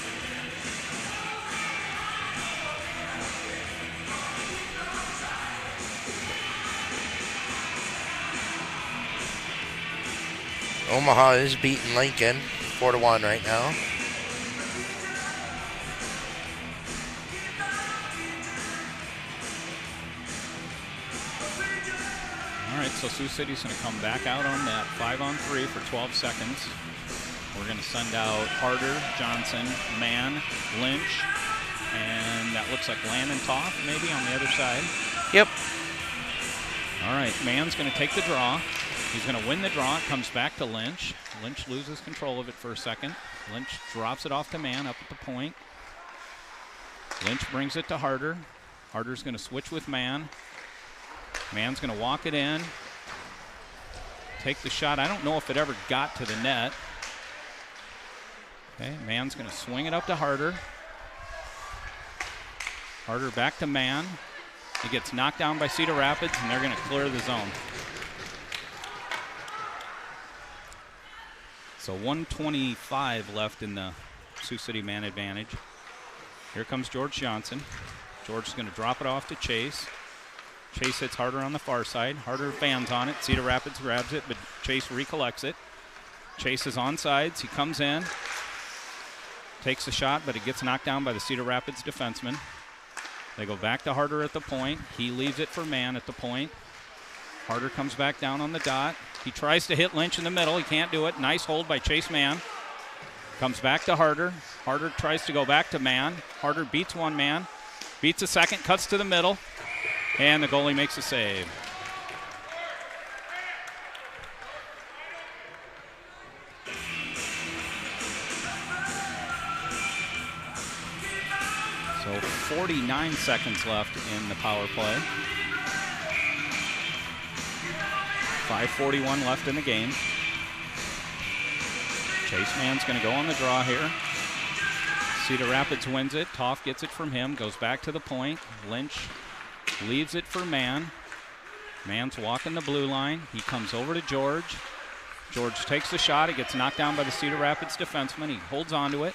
Omaha is beating Lincoln 4-1 right now.
All right, so Sioux City's going to come back out on that 5-on-3 for 12 seconds. We're going to send out Harder, Johnson, Mann, Lynch, and that looks like Landon Toff maybe on the other side.
Yep.
All right, Mann's going to take the draw. He's going to win the draw. It comes back to Lynch. Lynch loses control of it for a second. Lynch drops it off to Mann up at the point. Lynch brings it to Harder. Harder's going to switch with Mann. Mann's going to walk it in. Take the shot. I don't know if it ever got to the net. Okay, Mann's going to swing it up to Harder. Harder back to Mann. He gets knocked down by Cedar Rapids, and they're going to clear the zone. So 1:25 left in the Sioux City man advantage. Here comes George Johnson. George is going to drop it off to Chase. Chase hits Harder on the far side. Harder fans on it. Cedar Rapids grabs it, but Chase recollects it. Chase is on sides. He comes in. Takes the shot, but it gets knocked down by the Cedar Rapids defenseman. They go back to Harder at the point. He leaves it for Mann at the point. Harder comes back down on the dot. He tries to hit Lynch in the middle. He can't do it. Nice hold by Chase Mann. Comes back to Harder. Harder tries to go back to Mann. Harder beats one man. Beats a second. Cuts to the middle. And the goalie makes a save. So 49 seconds left in the power play. 5:41 left in the game. Chase Mann's going to go on the draw here. Cedar Rapids wins it. Toff gets it from him. Goes back to the point. Lynch leaves it for Mann. Mann's walking the blue line. He comes over to George. George takes the shot. It gets knocked down by the Cedar Rapids defenseman. He holds on to it.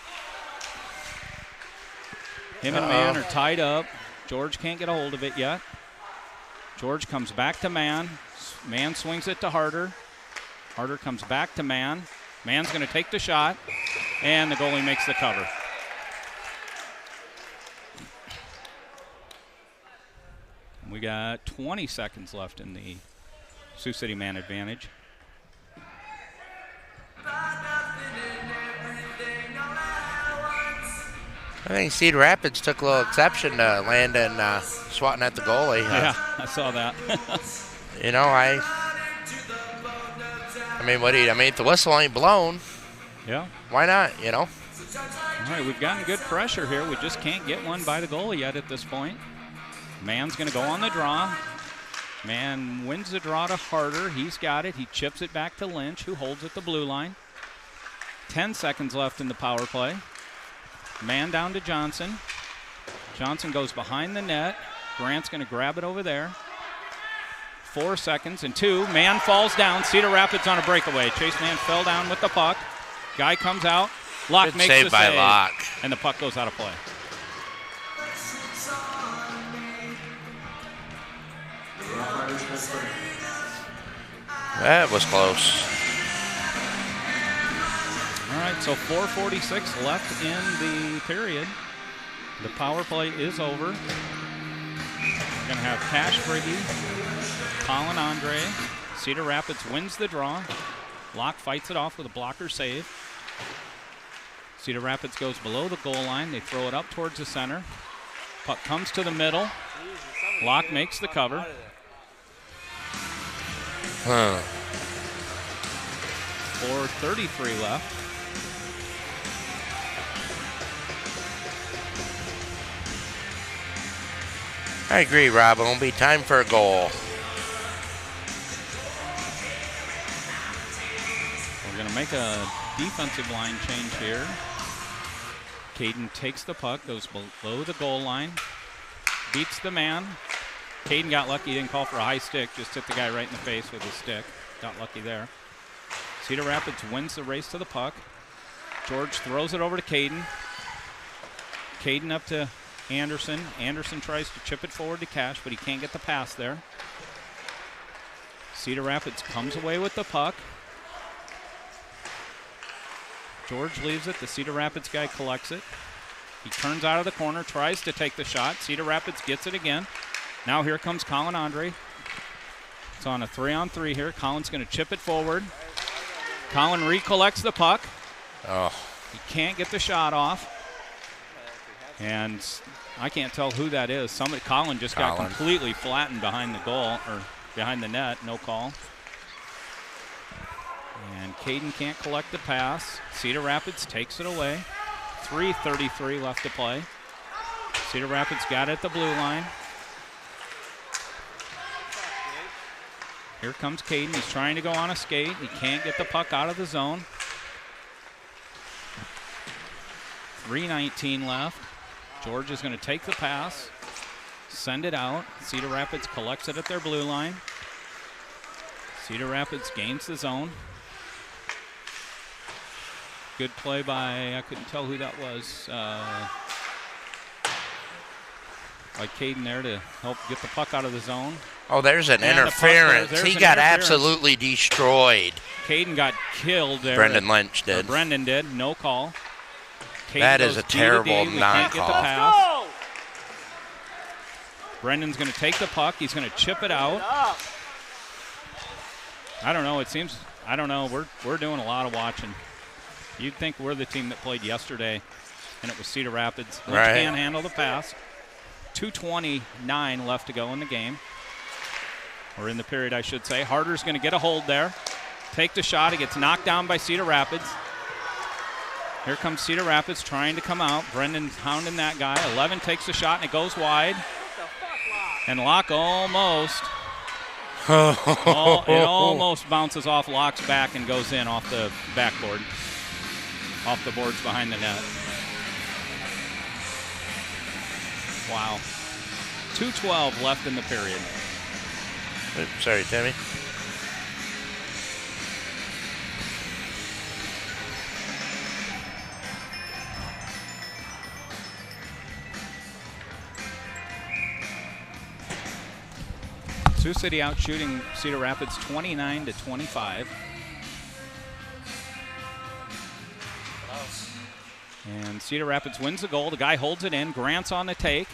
Him and Mann are tied up. George can't get a hold of it yet. George comes back to Mann. Man swings it to Harder. Harder comes back to Man. Man's going to take the shot, and the goalie makes the cover. We got 20 seconds left in the Sioux City man advantage.
I think Cedar Rapids took a little exception to Landon swatting at the goalie.
Yeah, I saw that.
You know, I mean, if the whistle ain't blown,
yeah,
why not, you know?
All right, we've gotten good pressure here. We just can't get one by the goalie yet at this point. Man's going to go on the draw. Man wins the draw to Harder. He's got it. He chips it back to Lynch, who holds at the blue line. 10 seconds left in the power play. Man down to Johnson. Johnson goes behind the net. Grant's going to grab it over there. 4 seconds and 2. Man falls down. Cedar Rapids on a breakaway. Chase Man fell down with the puck. Guy comes out. Locke makes the save.
By Locke.
And the puck goes out of play.
That was close.
All right, so 4:46 left in the period. The power play is over. We're going to have Cash Friggy, Colin Andre. Cedar Rapids wins the draw. Locke fights it off with a blocker save. Cedar Rapids goes below the goal line. They throw it up towards the center. Puck comes to the middle. Locke makes the cover. 4:33 left.
I agree, Rob. It'll be time for a goal.
We're going to make a defensive line change here. Caden takes the puck, goes below the goal line, beats the man. Caden got lucky, didn't call for a high stick, just hit the guy right in the face with his stick. Got lucky there. Cedar Rapids wins the race to the puck. George throws it over to Caden. Caden up to Anderson. Anderson tries to chip it forward to Cash, but he can't get the pass there. Cedar Rapids comes away with the puck. George leaves it. The Cedar Rapids guy collects it. He turns out of the corner, tries to take the shot. Cedar Rapids gets it again. Now here comes Colin Andre. It's on a 3-on-3 here. Colin's going to chip it forward. Colin recollects the puck.
Oh.
He can't get the shot off. And I can't tell who that is. Colin just got completely flattened behind the goal, or behind the net. No call. And Caden can't collect the pass. Cedar Rapids takes it away. 3:33 left to play. Cedar Rapids got it at the blue line. Here comes Caden. He's trying to go on a skate. He can't get the puck out of the zone. 3:19 left. George is going to take the pass, send it out. Cedar Rapids collects it at their blue line. Cedar Rapids gains the zone. Good play by, I couldn't tell who that was, by Caden there to help get the puck out of the zone.
Oh, there's an interference. He got absolutely destroyed.
Caden got killed there.
Brendan Lynch did.
Brendan did. No call. Caden
that is a terrible non-call.
Brendan's going to take the puck. He's going to chip it out. I don't know. It seems, I don't know. We're doing a lot of watching. You'd think we're the team that played yesterday, and it was Cedar Rapids. Lynch can't handle the pass. 2:29 left to go in the game. Or in the period, I should say. Harder's going to get a hold there. Take the shot. He gets knocked down by Cedar Rapids. Here comes Cedar Rapids trying to come out. Brendan's hounding that guy. 11 takes the shot, and it goes wide. And Locke almost. It almost bounces off Locke's back and goes in off the backboard. Off the boards behind the net. Wow. 2:12 left in the period.
Oops, sorry, Timmy.
Sioux City out shooting Cedar Rapids 29-25. And Cedar Rapids wins the goal. The guy holds it in. Grant's on the take.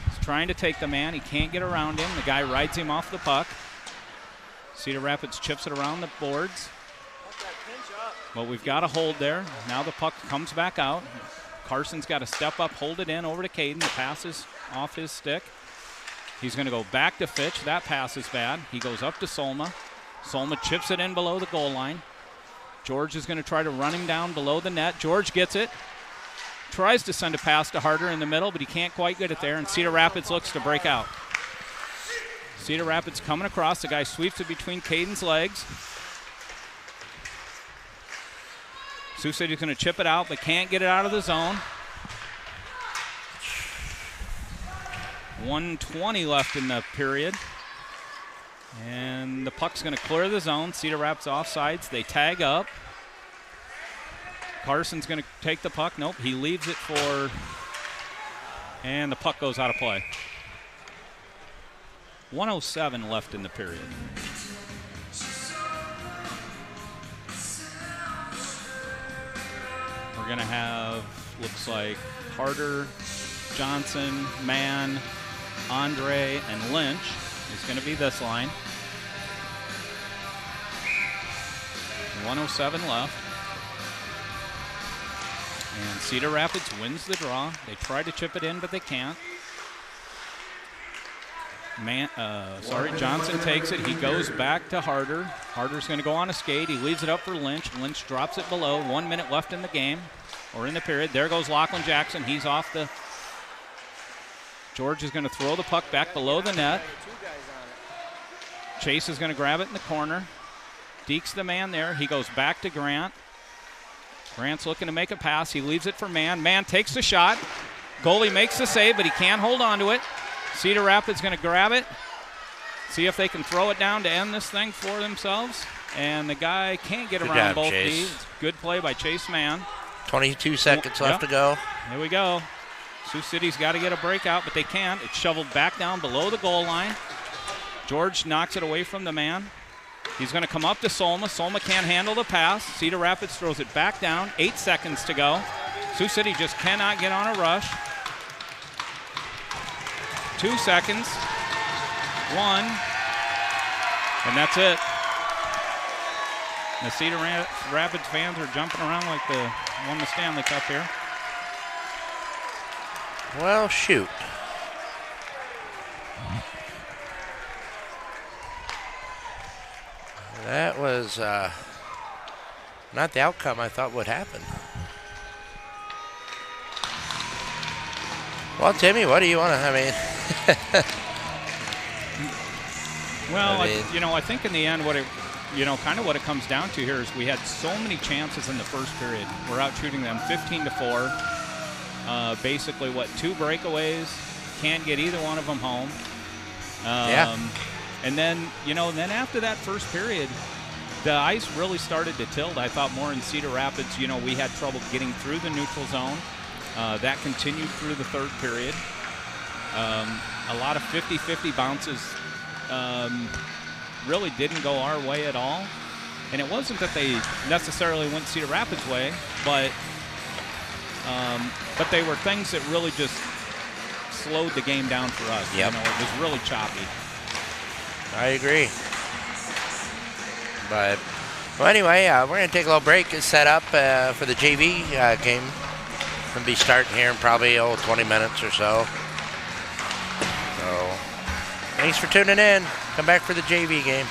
He's trying to take the man. He can't get around him. The guy rides him off the puck. Cedar Rapids chips it around the boards. But we've got a hold there. Now the puck comes back out. Carson's got to step up, hold it in over to Caden. The pass is off his stick. He's going to go back to Fitch. That pass is bad. He goes up to Solma. Solma chips it in below the goal line. George is going to try to run him down below the net. George gets it. Tries to send a pass to Harder in the middle, but he can't quite get it there, and Cedar Rapids looks to break out. Cedar Rapids coming across. The guy sweeps it between Caden's legs. Sioux City's going to chip it out, but can't get it out of the zone. 1:20 left in the period. And the puck's going to clear the zone. Cedar Rapids offsides. They tag up. Carson's going to take the puck. Nope, he leaves it for... And the puck goes out of play. 1:07 left in the period. We're going to have, looks like, Harder, Johnson, Mann, Andre, and Lynch is going to be this line. 1:07 left. And Cedar Rapids wins the draw. They try to chip it in, but they can't. Johnson takes it. He goes back to Harder. Harder's going to go on a skate. He leaves it up for Lynch. Lynch drops it below. 1 minute left in the game, or in the period. There goes Lachlan Jackson. He's off the... George is going to throw the puck back below the net. Chase is going to grab it in the corner. Deke's the man there. He goes back to Grant. Grant's looking to make a pass. He leaves it for Mann. Mann takes the shot. Goalie makes the save, but he can't hold on to it. Cedar Rapids going to grab it, see if they can throw it down to end this thing for themselves. And the guy can't get
Good
around
job,
both
Chase.
D's. Good play by Chase Mann.
22 seconds left to go.
There we go. Sioux City's got to get a breakout, but they can't. It's shoveled back down below the goal line. George knocks it away from the man. He's going to come up to Solma. Solma can't handle the pass. Cedar Rapids throws it back down. 8 seconds to go. Sioux City just cannot get on a rush. 2 seconds. 1. And that's it. The Cedar Rapids fans are jumping around like they won the Stanley Cup here.
Well, shoot. That was not the outcome I thought would happen. Well, Timmy, what do you want to,
Well, I think in the end what it, kind of what it comes down to here is we had so many chances in the first period. We're out shooting them 15-4. Basically, 2 breakaways. Can't get either one of them home.
Yeah.
And then, then after that first period, the ice really started to tilt. I thought more in Cedar Rapids, we had trouble getting through the neutral zone. That continued through the third period. A lot of 50-50 bounces really didn't go our way at all. And it wasn't that they necessarily went Cedar Rapids' way, but they were things that really just slowed the game down for us.
Yep.
It was really choppy.
I agree. But, well, anyway, we're going to take a little break and set up for the JV game. Going to be starting here in probably 20 minutes or so. So, thanks for tuning in. Come back for the JV game.